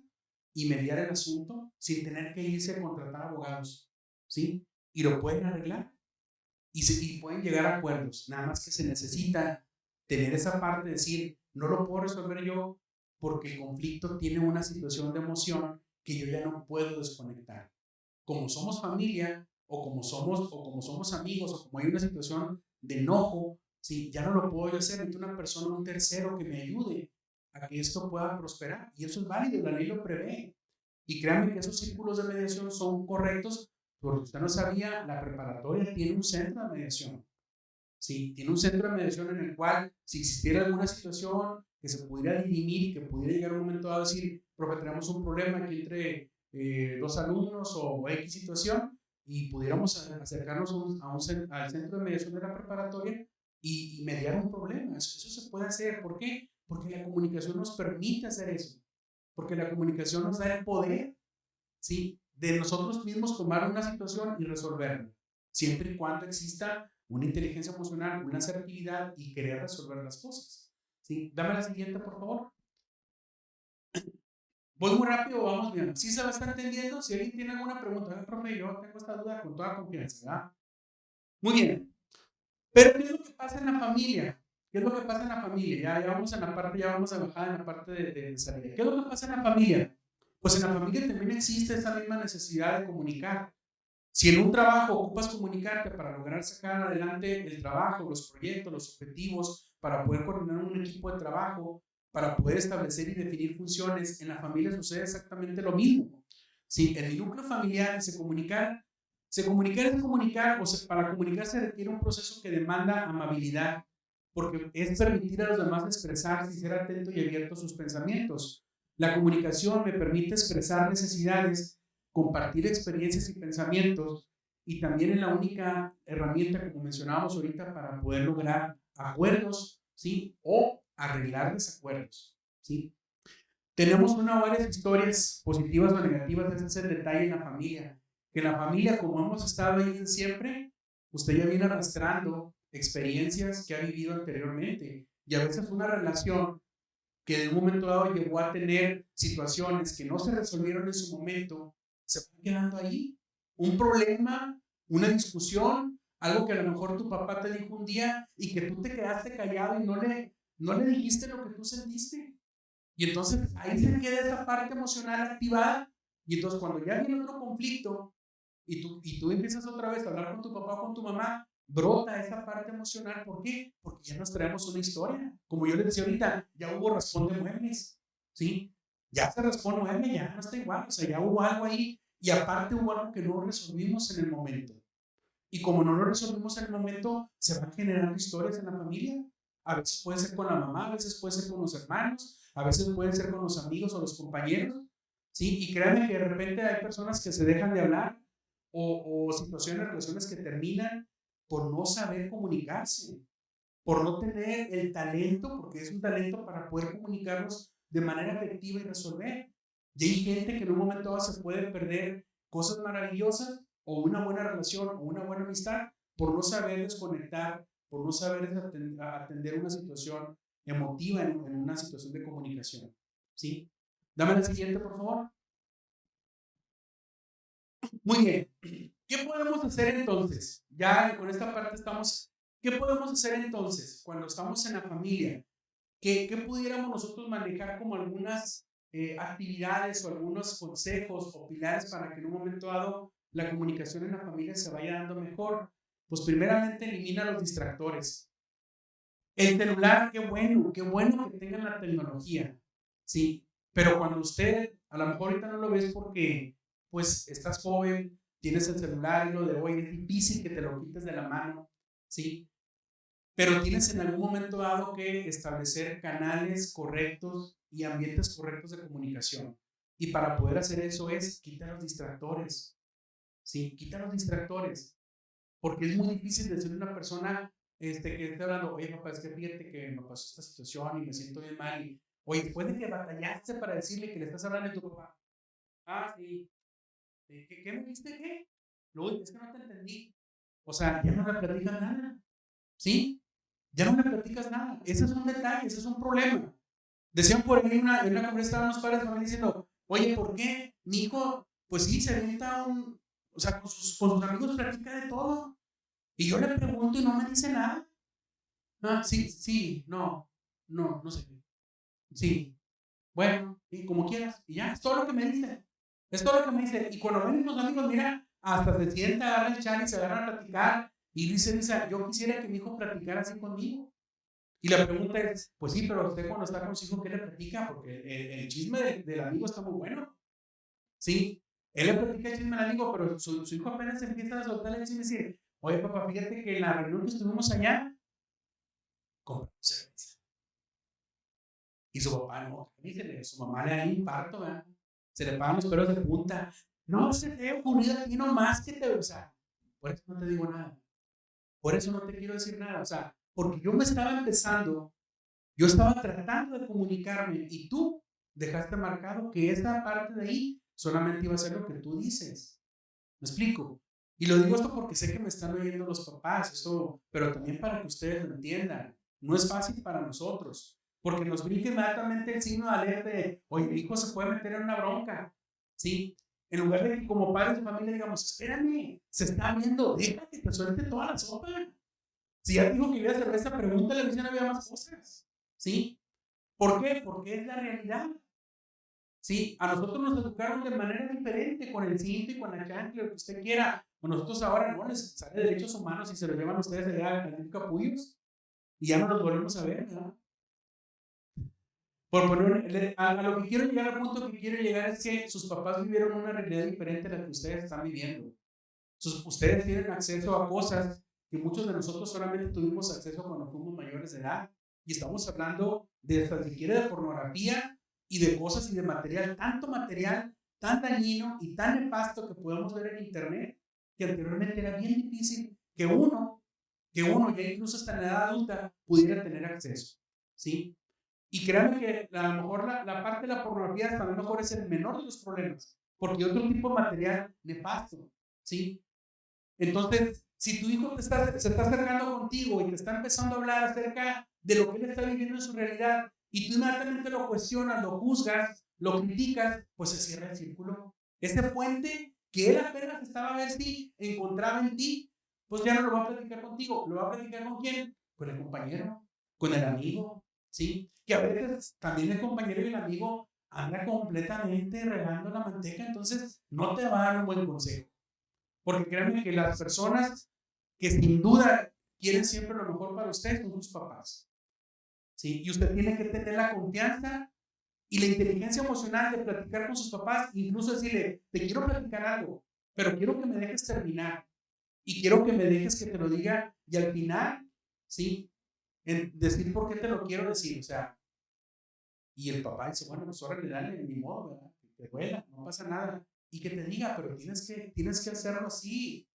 y mediar el asunto sin tener que irse a contratar abogados, ¿sí? Y lo pueden arreglar y pueden llegar a acuerdos. Nada más que se necesita tener esa parte de decir, no lo puedo resolver yo porque el conflicto tiene una situación de emoción que yo ya no puedo desconectar. Como somos familia o como somos amigos o como hay una situación de enojo, ¿sí? Ya no lo puedo yo hacer, necesito una persona, un tercero que me ayude a que esto pueda prosperar. Y eso es válido, la ley lo prevé. Y créanme que esos círculos de mediación son correctos, porque usted no sabía, la preparatoria tiene un centro de mediación. Sí, tiene un centro de mediación en el cual, si existiera alguna situación que se pudiera dirimir y que pudiera llegar un momento a decir, profe, tenemos un problema aquí entre dos alumnos o X situación, y pudiéramos acercarnos al centro de mediación de la preparatoria y mediar un problema. Eso se puede hacer. ¿Por qué? Porque la comunicación nos permite hacer eso. Porque la comunicación nos da el poder, ¿sí?, de nosotros mismos tomar una situación y resolverla, siempre y cuando exista una inteligencia emocional, una asertividad y querer resolver las cosas, ¿sí? Dame la siguiente, por favor. ¿Voy muy rápido o vamos bien? ¿Sí se va a estar entendiendo? Si alguien tiene alguna pregunta, profe, yo tengo esta duda con toda confianza, ¿verdad? Muy bien. Pero ¿qué es lo que pasa en la familia? ¿Qué es lo que pasa en la familia? Ya vamos a la parte, ya vamos a bajar en la parte de salida. ¿Qué es lo que pasa en la familia? Pues en la familia también existe esa misma necesidad de comunicar. Si en un trabajo ocupas comunicarte para lograr sacar adelante el trabajo, los proyectos, los objetivos, para poder coordinar un equipo de trabajo, para poder establecer y definir funciones, en la familia sucede exactamente lo mismo. Si en el núcleo familiar se comunicar es comunicar, para comunicar se requiere un proceso que demanda amabilidad, porque es permitir a los demás expresarse y ser atento y abierto a sus pensamientos. La comunicación me permite expresar necesidades, compartir experiencias y pensamientos y también es la única herramienta, como mencionábamos ahorita, para poder lograr acuerdos, ¿sí? O arreglar desacuerdos, ¿sí? Tenemos varias historias positivas o negativas, ese es el detalle en la familia. Que en la familia, como hemos estado ahí desde siempre, usted ya viene arrastrando experiencias que ha vivido anteriormente. Y a veces una relación que de un momento dado llegó a tener situaciones que no se resolvieron en su momento, se van quedando ahí. Un problema, una discusión, algo que a lo mejor tu papá te dijo un día y que tú te quedaste callado y no le dijiste lo que tú sentiste. Y entonces ahí se queda esa parte emocional activada. Y entonces cuando ya viene otro conflicto y tú empiezas otra vez a hablar con tu papá o con tu mamá, brota esa parte emocional. ¿Por qué? Porque ya nos traemos una historia. Como yo les decía ahorita, ya hubo responde muebles, ¿sí? Ya se responde mueble, ya no está igual. O sea, ya hubo algo ahí. Y aparte hubo algo que no resolvimos en el momento. Y como no lo resolvimos en el momento, se van generando historias en la familia. A veces puede ser con la mamá, a veces puede ser con los hermanos, a veces puede ser con los amigos o los compañeros, ¿sí? Y créanme que de repente hay personas que se dejan de hablar o situaciones, relaciones que terminan por no saber comunicarse, por no tener el talento, porque es un talento para poder comunicarnos de manera efectiva y resolver. Y hay gente que en un momento dado se puede perder cosas maravillosas o una buena relación o una buena amistad por no saber desconectar, por no saber atender una situación emotiva en una situación de comunicación. ¿Sí? Dame la siguiente, por favor. Muy bien. ¿Qué podemos hacer entonces? Ya con esta parte estamos. ¿Qué podemos hacer entonces cuando estamos en la familia? ¿Qué pudiéramos nosotros manejar como algunas actividades o algunos consejos o pilares para que en un momento dado la comunicación en la familia se vaya dando mejor? Pues primeramente elimina los distractores. El celular, qué bueno que tengan la tecnología, sí, pero cuando usted, a lo mejor ahorita no lo ves porque pues estás joven, tienes el celular y lo de hoy, es difícil que te lo quites de la mano, sí, pero tienes en algún momento dado que establecer canales correctos y ambientes correctos de comunicación. Y para poder hacer eso es quitar los distractores. Sí, quita los distractores. Porque es muy difícil decirle a una persona que esté hablando, oye papá, es que fíjate que me pasó esta situación y me siento bien mal. Y, oye, después de que batallaste para decirle que le estás hablando a tu papá, ah, sí, ¿qué me diste? ¿Qué? No, es que no te entendí. O sea, ya no me platicas nada. ¿Sí? Ya no me platicas nada. Ese es un detalle, ese es un problema. Decían por ahí en una conversación, estaban los padres de familia diciendo, oye, ¿por qué mi hijo, pues sí, se avienta o sea, con sus amigos platica de todo? Y yo le pregunto y no me dice nada. Ah, sí, sí, no sé. Sí, bueno, y como quieras. Y ya, es todo lo que me dice. Es todo lo que me dice. Y cuando ven los amigos, mira, hasta se sienta, agarra el chat y se agarran a platicar. Y dice, yo quisiera que mi hijo platicara así conmigo. Y la pregunta es, pues sí, pero usted cuando está con su hijo, ¿qué le platica? Porque el chisme del amigo está muy bueno. Sí, él le platica el chisme al amigo, pero su hijo apenas empieza a soltar el chisme y decir, oye papá, fíjate que en la reunión que estuvimos allá, compramos cerveza. Y su papá no, dígale, su mamá le da un infarto, ¿verdad? Se le pagan los pelos de punta. No se te ha ocurrido a ti nomás que te, o sea, por eso no te digo nada. Por eso no te quiero decir nada, o sea, porque yo me estaba empezando, yo estaba tratando de comunicarme y tú dejaste marcado que esta parte de ahí solamente iba a ser lo que tú dices. ¿Me explico? Y lo digo esto porque sé que me están oyendo los papás, esto, pero también para que ustedes lo entiendan. No es fácil para nosotros, porque nos brinca inmediatamente el signo de alerta de, oye, mi hijo se puede meter en una bronca, ¿sí? En lugar de que como padres de familia digamos, espérame, se está viendo, deja que te suelte toda la sopa. Si ya digo que iba a cerveza, pregúntale a mí si no había más cosas, ¿sí? ¿Por qué? Porque es la realidad. Sí, a nosotros nos educaron de manera diferente, con el cinto y con la chancla, lo que usted quiera. A nosotros ahora no les sale derechos humanos y se los llevan ustedes allá al capullos y ya no los volvemos a ver, ¿verdad? Por poner, a lo que quiero llegar, al punto que quiero llegar es que sus papás vivieron una realidad diferente a la que ustedes están viviendo. Ustedes tienen acceso a cosas que muchos de nosotros solamente tuvimos acceso cuando fuimos mayores de edad. Y estamos hablando de hasta siquiera de pornografía y de cosas y de material, tanto material tan dañino y tan nefasto que podemos ver en internet, que anteriormente era bien difícil que uno ya incluso hasta en la edad adulta pudiera tener acceso, ¿sí? Y créanme que a lo mejor la parte de la pornografía hasta a lo mejor es el menor de los problemas, porque hay otro tipo de material nefasto, ¿sí? Entonces, si tu hijo se está acercando contigo y te está empezando a hablar acerca de lo que él está viviendo en su realidad y tú inmediatamente lo cuestionas, lo juzgas, lo criticas, pues se cierra el círculo. Ese puente que él apenas estaba a ver si encontraba en ti, pues ya no lo va a platicar contigo. ¿Lo va a platicar con quién? Con el compañero, con el amigo, ¿sí? Que a veces también el compañero y el amigo anda completamente regando la manteca, entonces no te va a dar un buen consejo. Porque créanme que las personas que sin duda quieren siempre lo mejor para usted son sus papás, ¿sí? Y usted tiene que tener la confianza y la inteligencia emocional de platicar con sus papás, incluso decirle, te quiero platicar algo, pero quiero que me dejes terminar y quiero que me dejes que te lo diga y al final, ¿sí? En decir por qué te lo quiero decir, o sea, y el papá dice, bueno, pues órale, dale, ni modo, ¿verdad? Que te duela, no pasa nada. Y que te diga, pero tienes que hacerlo así,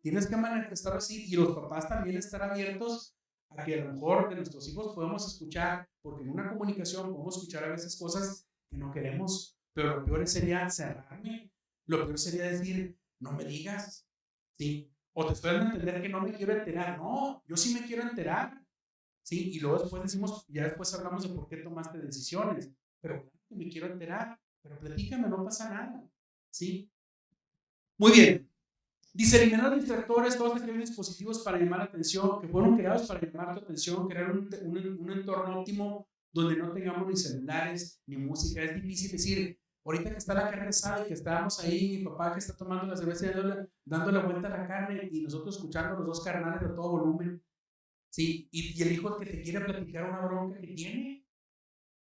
tienes que manifestarlo así. Y los papás también estar abiertos a que a lo mejor de nuestros hijos podemos escuchar, porque en una comunicación podemos escuchar a veces cosas que no queremos, pero lo peor sería cerrarme, lo peor sería decir, no me digas, ¿sí? O te estoy dando a entender que no me quiero enterar. No, yo sí me quiero enterar, ¿sí? Y luego después decimos, ya después hablamos de por qué tomaste decisiones, pero claro que me quiero enterar, pero platícame, no pasa nada, ¿sí? Muy bien. Dice, eliminar los distractores, todos aquellos dispositivos para llamar la atención, que fueron creados para llamar tu atención, crear un entorno óptimo donde no tengamos ni celulares, ni música. Es difícil decir, ahorita que está la carne asada y que estábamos ahí, mi papá que está tomando la cerveza y dándole vuelta a la carne y nosotros escuchando los dos carnales a todo volumen, ¿sí? Y el hijo que te quiere platicar una bronca que tiene,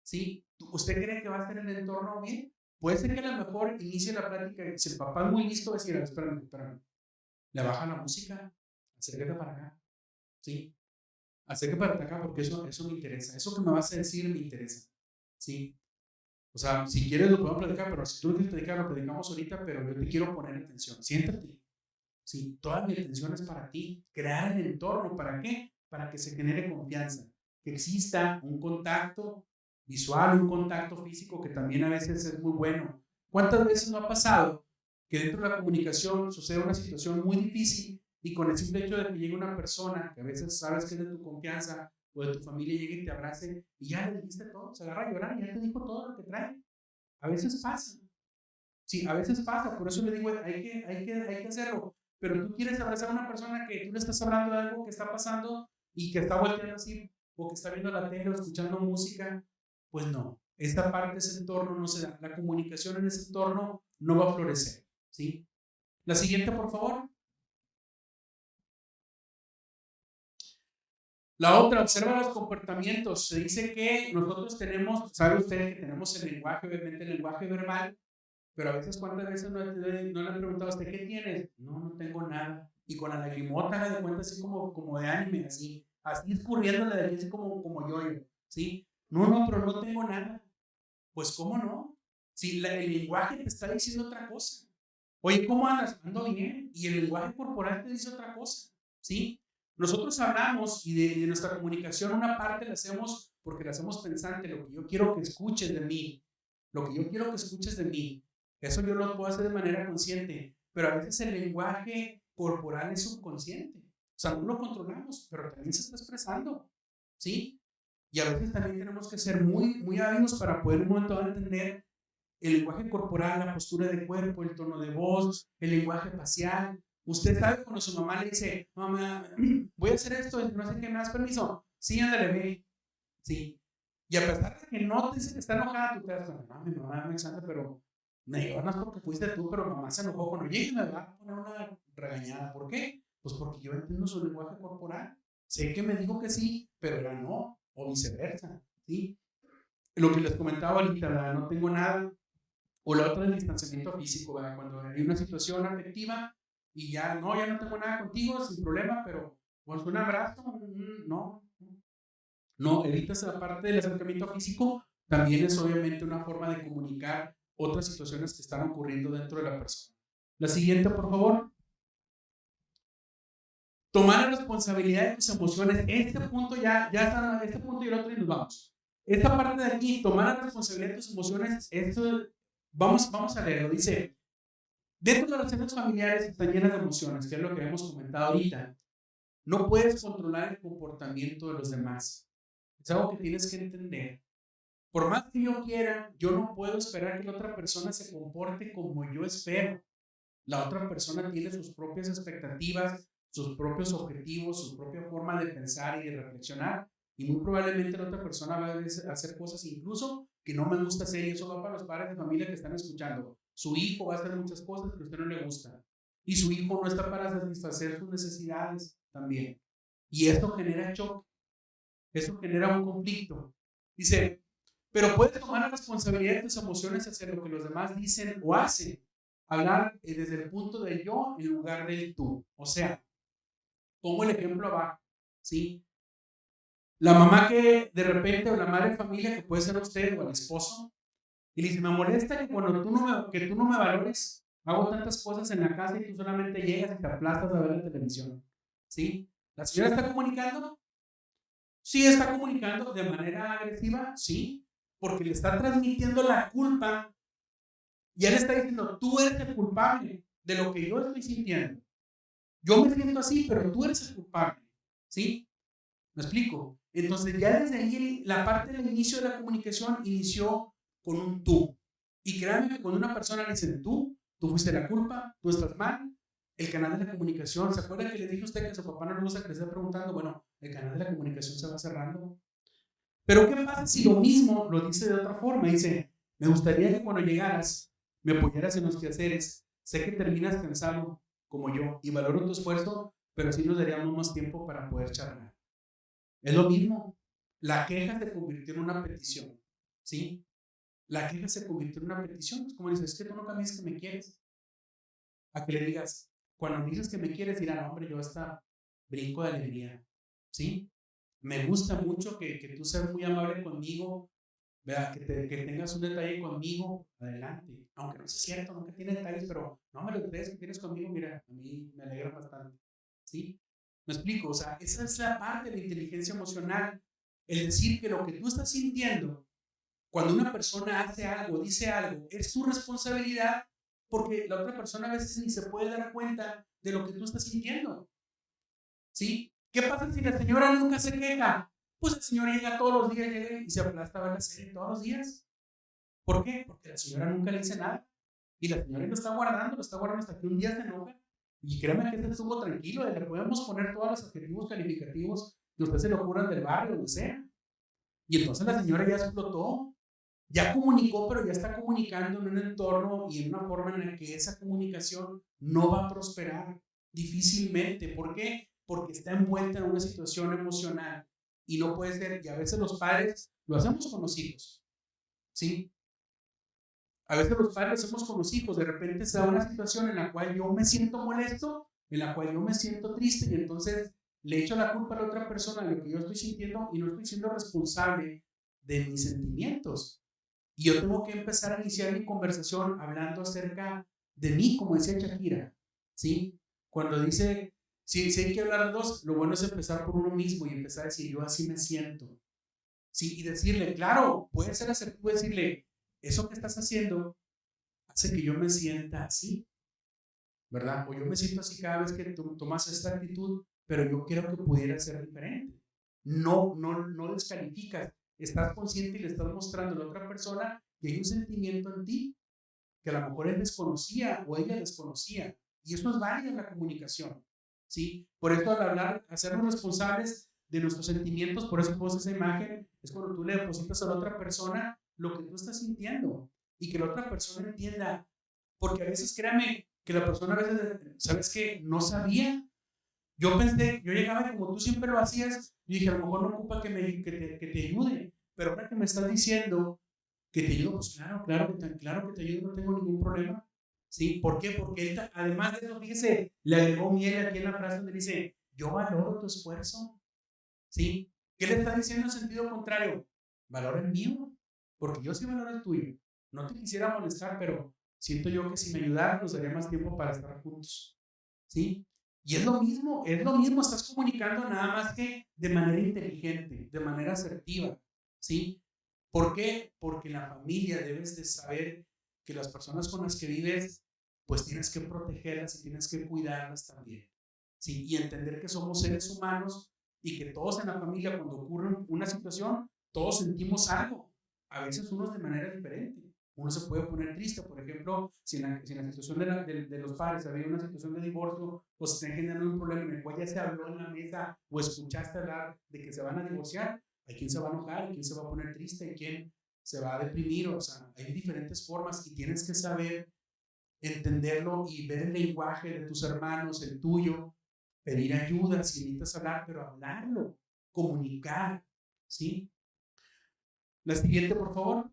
¿sí? ¿Usted cree que va a estar en el entorno bien? Puede ser que a lo mejor inicie la plática y si el papá es muy listo, va a decir, espérame. Le baja la música, acércate para acá, ¿sí? Acércate para acá porque eso me interesa. Eso que me vas a decir me interesa, ¿sí? O sea, si quieres lo podemos platicar, pero si tú quieres platicar, lo platicamos ahorita, pero yo te quiero poner atención. Siéntate, ¿sí? Toda mi atención es para ti. Crear el entorno, ¿para qué? Para que se genere confianza, que exista un contacto visual, un contacto físico que también a veces es muy bueno. ¿Cuántas veces no ha pasado que dentro de la comunicación sucede una situación muy difícil y con el simple hecho de que llegue una persona que a veces sabes que es de tu confianza o de tu familia llegue y te abrace y ya le dijiste todo, se agarra a llorar y ya te dijo todo lo que trae? A veces pasa. Sí, a veces pasa, por eso le digo, hay que hacerlo. Pero tú quieres abrazar a una persona que tú le estás hablando de algo que está pasando y que está volteando así, o que está viendo la tele o escuchando música, pues no. Esta parte, ese entorno no se da. La comunicación en ese entorno no va a florecer, ¿sí? La siguiente, por favor. La otra, observa los comportamientos. Se dice que nosotros tenemos, sabe usted que tenemos el lenguaje, obviamente el lenguaje verbal, pero a veces, ¿cuántas veces no le han preguntado a usted qué tienes? No, no tengo nada. Y con la lagrimota de cuenta así como de anime, así escurriéndole de aquí, así como yo, ¿sí? No, pero no tengo nada. Pues, ¿cómo no? Si el lenguaje te está diciendo otra cosa. Oye, ¿cómo andas? Ando bien. Y el lenguaje corporal te dice otra cosa, ¿sí? Nosotros hablamos y de nuestra comunicación una parte la hacemos porque la hacemos pensante, lo que yo quiero que escuches de mí, lo que yo quiero que escuches de mí. Eso yo lo puedo hacer de manera consciente, pero a veces el lenguaje corporal es subconsciente. O sea, no lo controlamos, pero también se está expresando, ¿sí? Y a veces también tenemos que ser muy hábiles para poder un momento dado entender el lenguaje corporal, la postura de cuerpo, el tono de voz, el lenguaje facial. Usted sabe cuando su mamá le dice, mamá, voy a hacer esto, no sé qué, ¿me das permiso? Sí, ándale, ve. Sí. Y a pesar de que no te dice que está enojada, tú te das cuenta, no, mi mamá me exanta, pero me ganas porque fuiste tú, pero mamá se enojó cuando llegue y me va a poner una regañada. ¿Por qué? Pues porque yo entiendo su lenguaje corporal. Sé que me dijo que sí, pero era no, o viceversa, ¿sí? Lo que les comentaba ahorita, ¿verdad? No tengo nada. O la otra es el distanciamiento físico, ¿verdad? Cuando hay una situación afectiva y ya no tengo nada contigo, sin problema, pero pues un abrazo, no, evitas la parte del acercamiento físico, también es obviamente una forma de comunicar otras situaciones que están ocurriendo dentro de la persona. La siguiente, por favor. tomar la responsabilidad de tus emociones. Este punto ya está, este punto y el otro y nos vamos. Esta parte de aquí, tomar la responsabilidad de tus emociones, esto, vamos a leerlo. Dice, dentro de las relaciones familiares están llenas de emociones, que es lo que hemos comentado ahorita. No puedes controlar el comportamiento de los demás. Es algo que tienes que entender. Por más que yo quiera, yo no puedo esperar que la otra persona se comporte como yo espero. La otra persona tiene sus propias expectativas, sus propios objetivos, su propia forma de pensar y de reflexionar. Y muy probablemente la otra persona va a hacer cosas incluso que no me gusta hacer. Y eso va para los padres de familia que están escuchando. Su hijo va a hacer muchas cosas que a usted no le gusta. Y su hijo no está para satisfacer sus necesidades también. Y esto genera choque. Esto genera un conflicto. Dice, pero puedes tomar la responsabilidad de tus emociones hacia lo que los demás dicen o hacen. Hablar desde el punto del yo en lugar del tú. O sea, pongo el ejemplo abajo, ¿sí? La mamá que de repente, o la madre de familia, que puede ser usted o el esposo, y le dice, me molesta que cuando tú no me valores, hago tantas cosas en la casa y tú solamente llegas y te aplastas a ver la televisión, ¿sí? ¿La señora está comunicando? Sí, está comunicando de manera agresiva, sí, porque le está transmitiendo la culpa. Y él está diciendo, tú eres el culpable de lo que yo estoy sintiendo. Yo me siento así, pero tú eres el culpable. ¿Sí? ¿Me explico? Entonces ya desde ahí la parte del inicio de la comunicación inició con un tú. Y créanme que cuando una persona le dice tú fuiste la culpa, tú estás mal, el canal de la comunicación, ¿se acuerda que le dije a usted que a su papá no le gusta que le esté preguntando? Bueno, el canal de la comunicación se va cerrando. Pero ¿qué pasa si lo mismo lo dice de otra forma? Dice, me gustaría que cuando llegaras me apoyaras en los quehaceres. Sé que terminas cansado como yo y valoro tu esfuerzo, pero sí nos daríamos más tiempo para poder charlar. Es lo mismo. La queja se convirtió en una petición, ¿sí? La queja se convirtió en una petición. Es como dices, es que tú no cambias que me quieres. A que le digas, cuando me dices que me quieres, dirán, no, hombre, yo hasta brinco de alegría, ¿sí? Me gusta mucho que tú seas muy amable conmigo, ¿verdad? Que tengas un detalle conmigo, adelante. Aunque no sea cierto, nunca tiene detalles, pero no me lo crees que tienes conmigo, mira, a mí me alegra bastante, ¿sí? ¿Me explico? O sea, esa es la parte de la inteligencia emocional, el decir que lo que tú estás sintiendo, cuando una persona hace algo, dice algo, es tu responsabilidad, porque la otra persona a veces ni se puede dar cuenta de lo que tú estás sintiendo, ¿sí? ¿Qué pasa si la señora nunca se queja? Pues la señora llega todos los días, llega y se aplasta a ver la serie todos los días. ¿Por qué? Porque la señora nunca le dice nada. Y la señora lo está guardando hasta que un día se enoja. Y créame que este estuvo tranquilo, le podemos poner todos los adjetivos calificativos que usted se lo ocurran del barrio, donde sea. Y entonces la señora ya explotó, ya comunicó, pero ya está comunicando en un entorno y en una forma en la que esa comunicación no va a prosperar difícilmente. ¿Por qué? Porque está envuelta en una situación emocional y no puede ser, y a veces los padres lo hacemos con los hijos, ¿sí? A veces los padres lo hacemos con los hijos, de repente se da una situación en la cual yo me siento molesto, en la cual yo me siento triste y entonces le echo la culpa a la otra persona de lo que yo estoy sintiendo y no estoy siendo responsable de mis sentimientos. Y yo tengo que empezar a iniciar mi conversación hablando acerca de mí, como decía Shakira, ¿sí? Cuando dice, si hay que hablar de dos, lo bueno es empezar por uno mismo y empezar a decir, yo así me siento, ¿sí? Y decirle, claro, puede ser asertivo decirle, eso que estás haciendo hace que yo me sienta así, ¿verdad? O yo me siento así cada vez que tú tomas esta actitud, pero yo quiero que pudiera ser diferente. No descalificas. Estás consciente y le estás mostrando a la otra persona que hay un sentimiento en ti que a lo mejor él desconocía o ella desconocía. Y eso es válido en la comunicación, ¿sí? Por eso al hablar, hacernos responsables de nuestros sentimientos, por eso puse esa imagen, es cuando tú le depositas a la otra persona lo que tú estás sintiendo y que la otra persona entienda. Porque a veces, créame, que la persona a veces, ¿sabes qué? No sabía. Yo pensé, yo llegaba y como tú siempre lo hacías, y dije, a lo mejor no ocupa que te ayude, pero ahora que me estás diciendo que te ayudo, pues claro que te ayudo, no tengo ningún problema. ¿Sí? ¿Por qué? Porque él, además de eso, fíjese, le agregó miel aquí en la frase donde dice, yo valoro tu esfuerzo. ¿Sí? ¿Qué le está diciendo en sentido contrario? Valora el mío, porque yo sí valoro el tuyo. No te quisiera molestar, pero siento yo que si me ayudaras nos daría más tiempo para estar juntos. ¿Sí? Y es lo mismo, estás comunicando nada más que de manera inteligente, de manera asertiva, ¿sí? ¿Por qué? Porque en la familia debes de saber que las personas con las que vives, pues tienes que protegerlas y tienes que cuidarlas también, ¿sí? Y entender que somos seres humanos y que todos en la familia, cuando ocurre una situación, todos sentimos algo, a veces unos de manera diferente. Uno se puede poner triste, por ejemplo, si en la situación de los padres había una situación de divorcio o se está generando un problema en el cual ya se habló en la mesa o escuchaste hablar de que se van a divorciar, hay quien se va a enojar, hay quien se va a poner triste, hay quien se va a deprimir, o sea, hay diferentes formas y tienes que saber entenderlo y ver el lenguaje de tus hermanos, el tuyo, pedir ayuda si necesitas hablar, pero hablarlo, comunicar, ¿sí? La siguiente, por favor.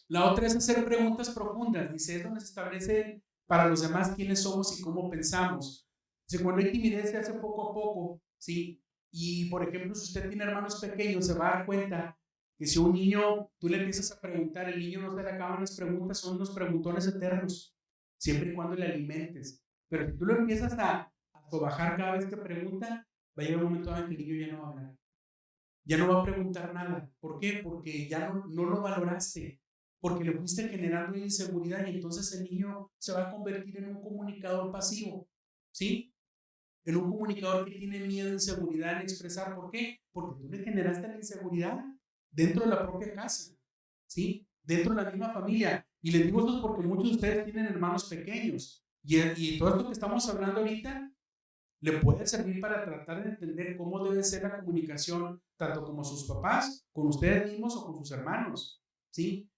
La otra es hacer preguntas profundas. Dice, es donde se establece para los demás quiénes somos y cómo pensamos. Dice, cuando hay timidez se hace poco a poco, ¿sí? Y, por ejemplo, si usted tiene hermanos pequeños, se va a dar cuenta que si a un niño tú le empiezas a preguntar, el niño no se le acaban las preguntas, son unos preguntones eternos, siempre y cuando le alimentes. Pero si tú lo empiezas a bajar cada vez que pregunta, va a llegar un momento en que el niño ya no va a hablar. Ya no va a preguntar nada. ¿Por qué? Porque ya no lo valoraste, porque le fuiste generando inseguridad y entonces el niño se va a convertir en un comunicador pasivo, ¿sí? En un comunicador que tiene miedo, inseguridad en expresar. ¿Por qué? Porque tú le generaste la inseguridad dentro de la propia casa, ¿sí? Dentro de la misma familia. Y les digo esto porque muchos de ustedes tienen hermanos pequeños y todo esto que estamos hablando ahorita le puede servir para tratar de entender cómo debe ser la comunicación, tanto como sus papás, con ustedes mismos o con sus hermanos, ¿sí?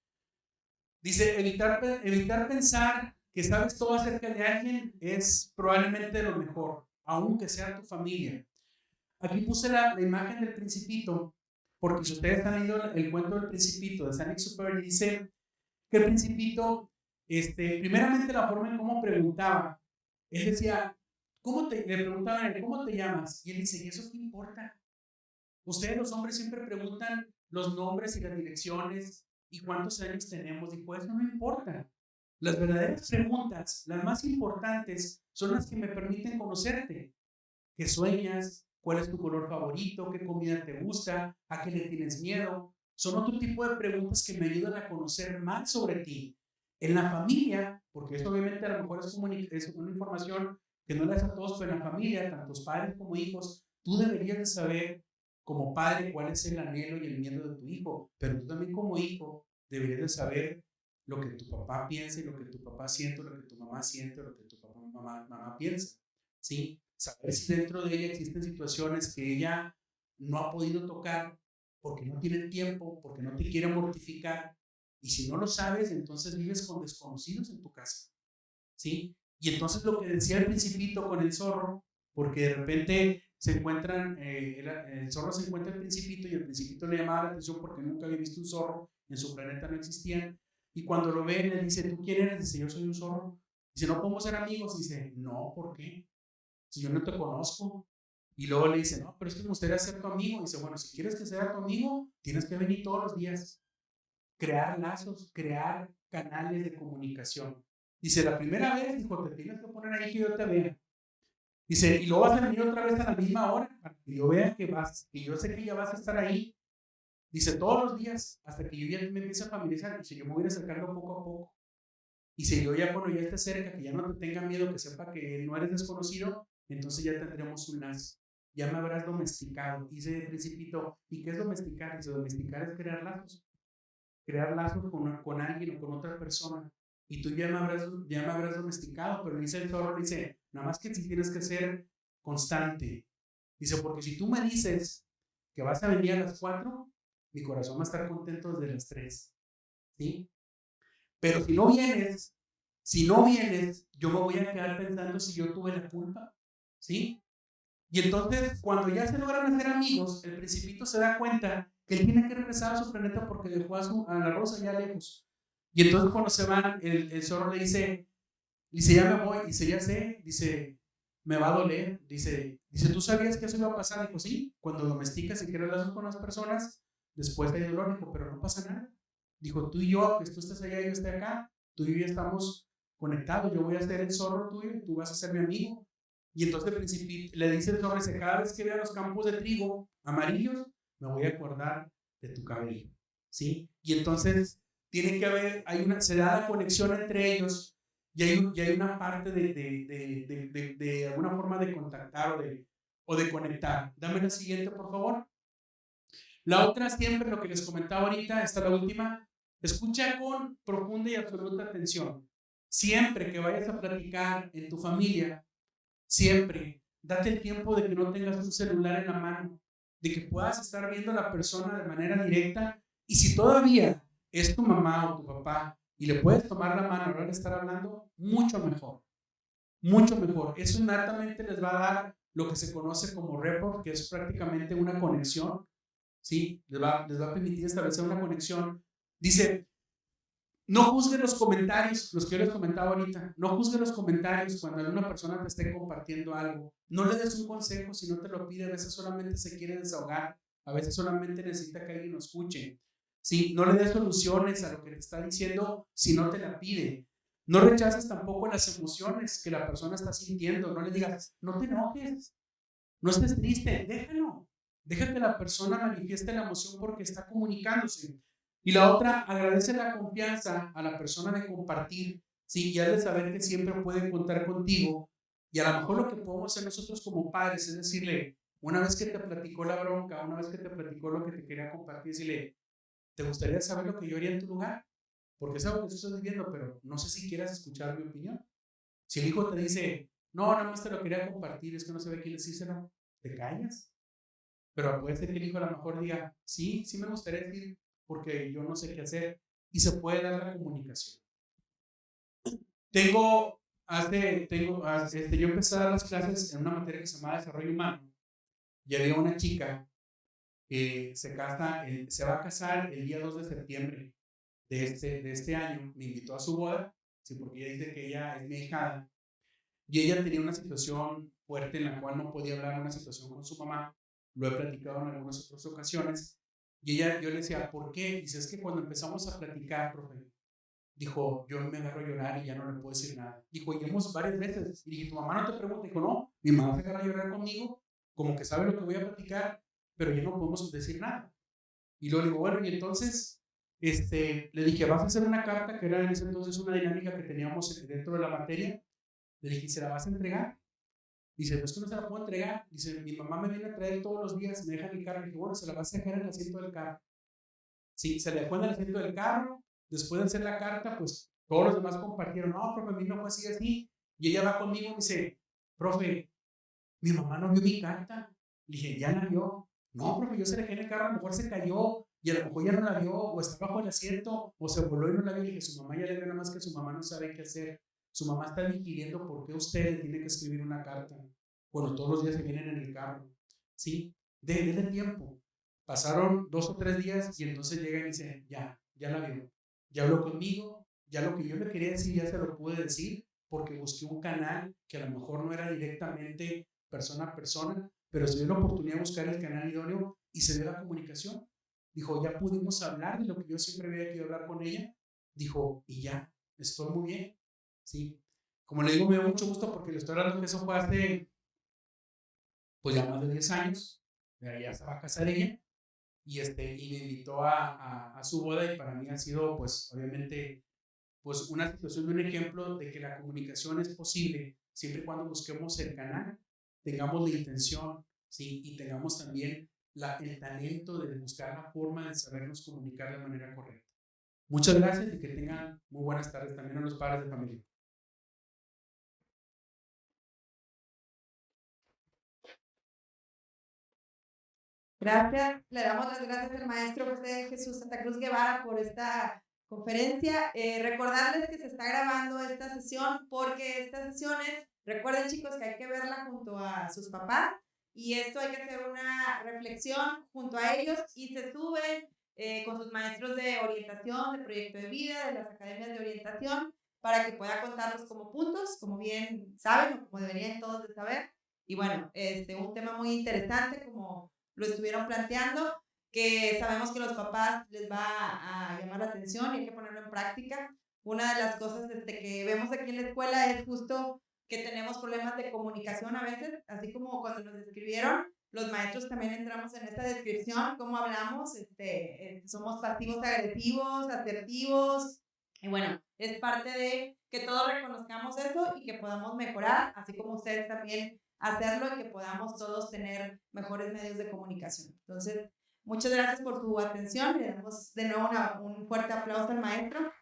Dice, evitar pensar que sabes todo acerca de alguien es probablemente lo mejor, aunque sea tu familia. Aquí puse la imagen del Principito, porque si ustedes han leído el cuento del Principito de Saint-Exupéry, dice que el Principito, primeramente la forma en cómo preguntaba, él decía, le preguntaban a él, ¿cómo te llamas? Y él dice, ¿y eso qué importa? Ustedes los hombres siempre preguntan los nombres y las direcciones y cuántos años tenemos y pues eso no importa. Las verdaderas preguntas, las más importantes, son las que me permiten conocerte. ¿Qué sueñas? ¿Cuál es tu color favorito? ¿Qué comida te gusta? ¿A qué le tienes miedo? Son otro tipo de preguntas que me ayudan a conocer más sobre ti. En la familia, porque eso obviamente a lo mejor es una información que no le das a todos, pero en la familia, tanto padres como hijos, tú deberías de saber como padre cuál es el anhelo y el miedo de tu hijo, pero tú también como hijo deberías de saber lo que tu papá piensa y lo que tu papá siente, lo que tu mamá siente, lo que tu papá mamá piensa, ¿sí? Saber si dentro de ella existen situaciones que ella no ha podido tocar porque no tiene tiempo, porque no te quiere mortificar. Y si no lo sabes, entonces vives con desconocidos en tu casa, ¿sí? Y entonces lo que decía el Principito con el zorro, porque de repente se encuentran, el zorro se encuentra el Principito y el Principito le llamaba la atención porque nunca había visto un zorro, en su planeta no existían. Y cuando lo ve, le dice, ¿tú quién eres? Dice, yo soy un zorro. Dice, ¿no podemos ser amigos? Dice, no, ¿por qué? Si yo no te conozco. Y luego le dice, no, pero es que me gustaría ser tu amigo. Dice, bueno, si quieres que sea tu amigo, tienes que venir todos los días. Crear lazos, crear canales de comunicación. Dice, la primera vez, dijo, te tienes que poner ahí que yo te vea. Dice, y luego vas a venir otra vez a la misma hora, para que yo vea que vas, que yo sé que ya vas a estar ahí. Dice, todos los días, hasta que yo ya me empiece a familiarizar. Dice, yo me voy a ir acercando poco a poco. Y si yo ya cuando ya esté cerca, que ya no te tenga miedo, que sepa que no eres desconocido, entonces ya tendremos un lazo. Ya me habrás domesticado. Dice el Principito, ¿y qué es domesticar? Dice, domesticar es crear lazos con alguien o con otra persona. Y tú ya me habrás domesticado, pero dice el zorro, dice, nada más que si tienes que ser constante. Dice, porque si tú me dices que vas a venir a las 4, mi corazón va a estar contento desde las 3. ¿Sí? Pero si no vienes, yo me voy a quedar pensando si yo tuve la culpa, ¿sí? Y entonces, cuando ya se logran hacer amigos, el Principito se da cuenta que él tiene que regresar a su planeta porque dejó a la Rosa ya lejos. Y entonces cuando se van, el zorro le dice, ya me voy, dice, ya sé, dice, me va a doler, dice, ¿tú sabías que eso iba a pasar? Dijo, sí, cuando domesticas y quieres lazos con las personas, después hay dolor, dijo, pero no pasa nada. Dijo, tú y yo, que tú estás allá y yo estoy acá, tú y yo ya estamos conectados, yo voy a ser el zorro tuyo y tú vas a ser mi amigo. Y entonces el Principito le dice el sobre, cada vez que vea los campos de trigo amarillos, me voy a acordar de tu cabello, ¿sí? Y entonces tiene que haber, se da la conexión entre ellos y hay una parte de alguna forma de contactar o de conectar. Dame la siguiente, por favor. La otra siempre, lo que les comentaba ahorita, esta es la última, escucha con profunda y absoluta atención. Siempre que vayas a platicar en tu familia, siempre date el tiempo de que no tengas un celular en la mano, de que puedas estar viendo a la persona de manera directa, y si todavía es tu mamá o tu papá y le puedes tomar la mano a la hora de estar hablando, mucho mejor, mucho mejor. Eso inmediatamente les va a dar lo que se conoce como rapport, que es prácticamente una conexión, ¿sí? Les va a permitir establecer una conexión. Dice, no juzguen los comentarios, los que yo les comentaba ahorita, no juzguen los comentarios cuando alguna persona te esté compartiendo algo. No le des un consejo si no te lo pide, a veces solamente se quiere desahogar, a veces solamente necesita que alguien lo escuche. Sí, no le des soluciones a lo que te está diciendo si no te la pide. No rechaces tampoco las emociones que la persona está sintiendo, no le digas, no te enojes, no estés triste, déjalo. Deja que la persona manifieste la emoción porque está comunicándose. Y la otra, agradece la confianza a la persona de compartir, ¿sí? Y al de saber que siempre puede contar contigo. Y a lo mejor lo que podemos hacer nosotros como padres es decirle, una vez que te platicó la bronca, una vez que te platicó lo que te quería compartir, decirle, ¿te gustaría saber lo que yo haría en tu lugar? Porque es algo que tú estás viviendo, pero no sé si quieras escuchar mi opinión. Si el hijo te dice, no, nada más te lo quería compartir, es que no sabe quién decírselo, te callas. Pero puede ser que el hijo a lo mejor diga, sí, sí me gustaría decir, porque yo no sé qué hacer, y se puede dar la comunicación. Yo empecé a dar las clases en una materia que se llama Desarrollo Humano, y había una chica que se va a casar el día 2 de septiembre de este año. Me invitó a su boda, sí, porque ella dice que ella es mi hijada, y ella tenía una situación fuerte en la cual no podía hablar, una situación con su mamá. Lo he platicado en algunas otras ocasiones. Y yo le decía, ¿por qué? Dice, es que cuando empezamos a platicar, profe, dijo, yo me agarro a llorar y ya no le puedo decir nada. Dijo, y hemos varias veces. Y dije, ¿tu mamá no te pregunta? Dijo, no, mi mamá se agarra a llorar conmigo, como que sabe lo que voy a platicar, pero ya no podemos decir nada. Y luego le digo, bueno, y entonces, le dije, vas a hacer una carta, que era en ese entonces una dinámica que teníamos dentro de la materia. Le dije, ¿se la vas a entregar? Dice, pues que no se la puedo entregar. Dice, mi mamá me viene a traer todos los días, me deja en el carro. Le dije, bueno, se la vas a dejar en el asiento del carro. Sí, se le dejó en el asiento del carro. Después de hacer la carta, pues todos los demás compartieron. No, profe, a mí no fue así, así. Y ella va conmigo y me dice, profe, mi mamá no vio mi carta. Le dije, ya la vio. No, profe, yo se la dejé en el carro, a lo mejor se cayó y a lo mejor ya no la vio, o está bajo el asiento, o se voló y no la vio. Le dije, su mamá ya le vio, nada más que su mamá no sabe qué hacer. Su mamá está digiriendo por qué usted le tiene que escribir una carta. Bueno, todos los días se vienen en el carro. ¿Sí? Denle tiempo. Pasaron 2 o 3 días y entonces llega y dice, ya la vio. Ya habló conmigo, ya lo que yo le quería decir ya se lo pude decir, porque busqué un canal que a lo mejor no era directamente persona a persona, pero se dio la oportunidad de buscar el canal idóneo y se dio la comunicación. Dijo, ya pudimos hablar de lo que yo siempre había querido hablar con ella. Dijo, y ya, estoy muy bien. ¿Sí? Como le digo, me dio mucho gusto porque le estoy hablando que eso fue hace, pues ya más de 10 años. Ya se va a casar ella. Y me invitó a su boda, y para mí ha sido, pues, obviamente, pues una situación de un ejemplo de que la comunicación es posible siempre y cuando busquemos el canal, tengamos la intención, ¿sí? Y tengamos también el talento de buscar la forma de sabernos comunicar de manera correcta. Muchas gracias y que tengan muy buenas tardes también a los padres de familia. Gracias, le damos las gracias al maestro José Jesús Santa Cruz Guevara por esta conferencia. Recordarles que se está grabando esta sesión porque estas sesiones, recuerden chicos que hay que verla junto a sus papás y esto hay que hacer una reflexión junto a ellos y se suben con sus maestros de orientación, de proyecto de vida, de las academias de orientación para que pueda contarlos como puntos, como bien saben o como deberían todos de saber. Y bueno, un tema muy interesante como lo estuvieron planteando, que sabemos que los papás les va a llamar la atención y hay que ponerlo en práctica. Una de las cosas que vemos aquí en la escuela es justo que tenemos problemas de comunicación a veces, así como cuando nos describieron, los maestros también entramos en esta descripción, cómo hablamos, somos pasivos agresivos, asertivos, y bueno, es parte de que todos reconozcamos eso y que podamos mejorar, así como ustedes también hacerlo y que podamos todos tener mejores medios de comunicación. Entonces, muchas gracias por tu atención. Le damos de nuevo un fuerte aplauso al maestro.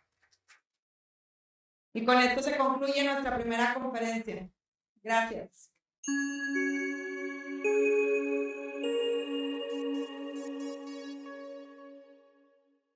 Y con esto se concluye nuestra primera conferencia. Gracias.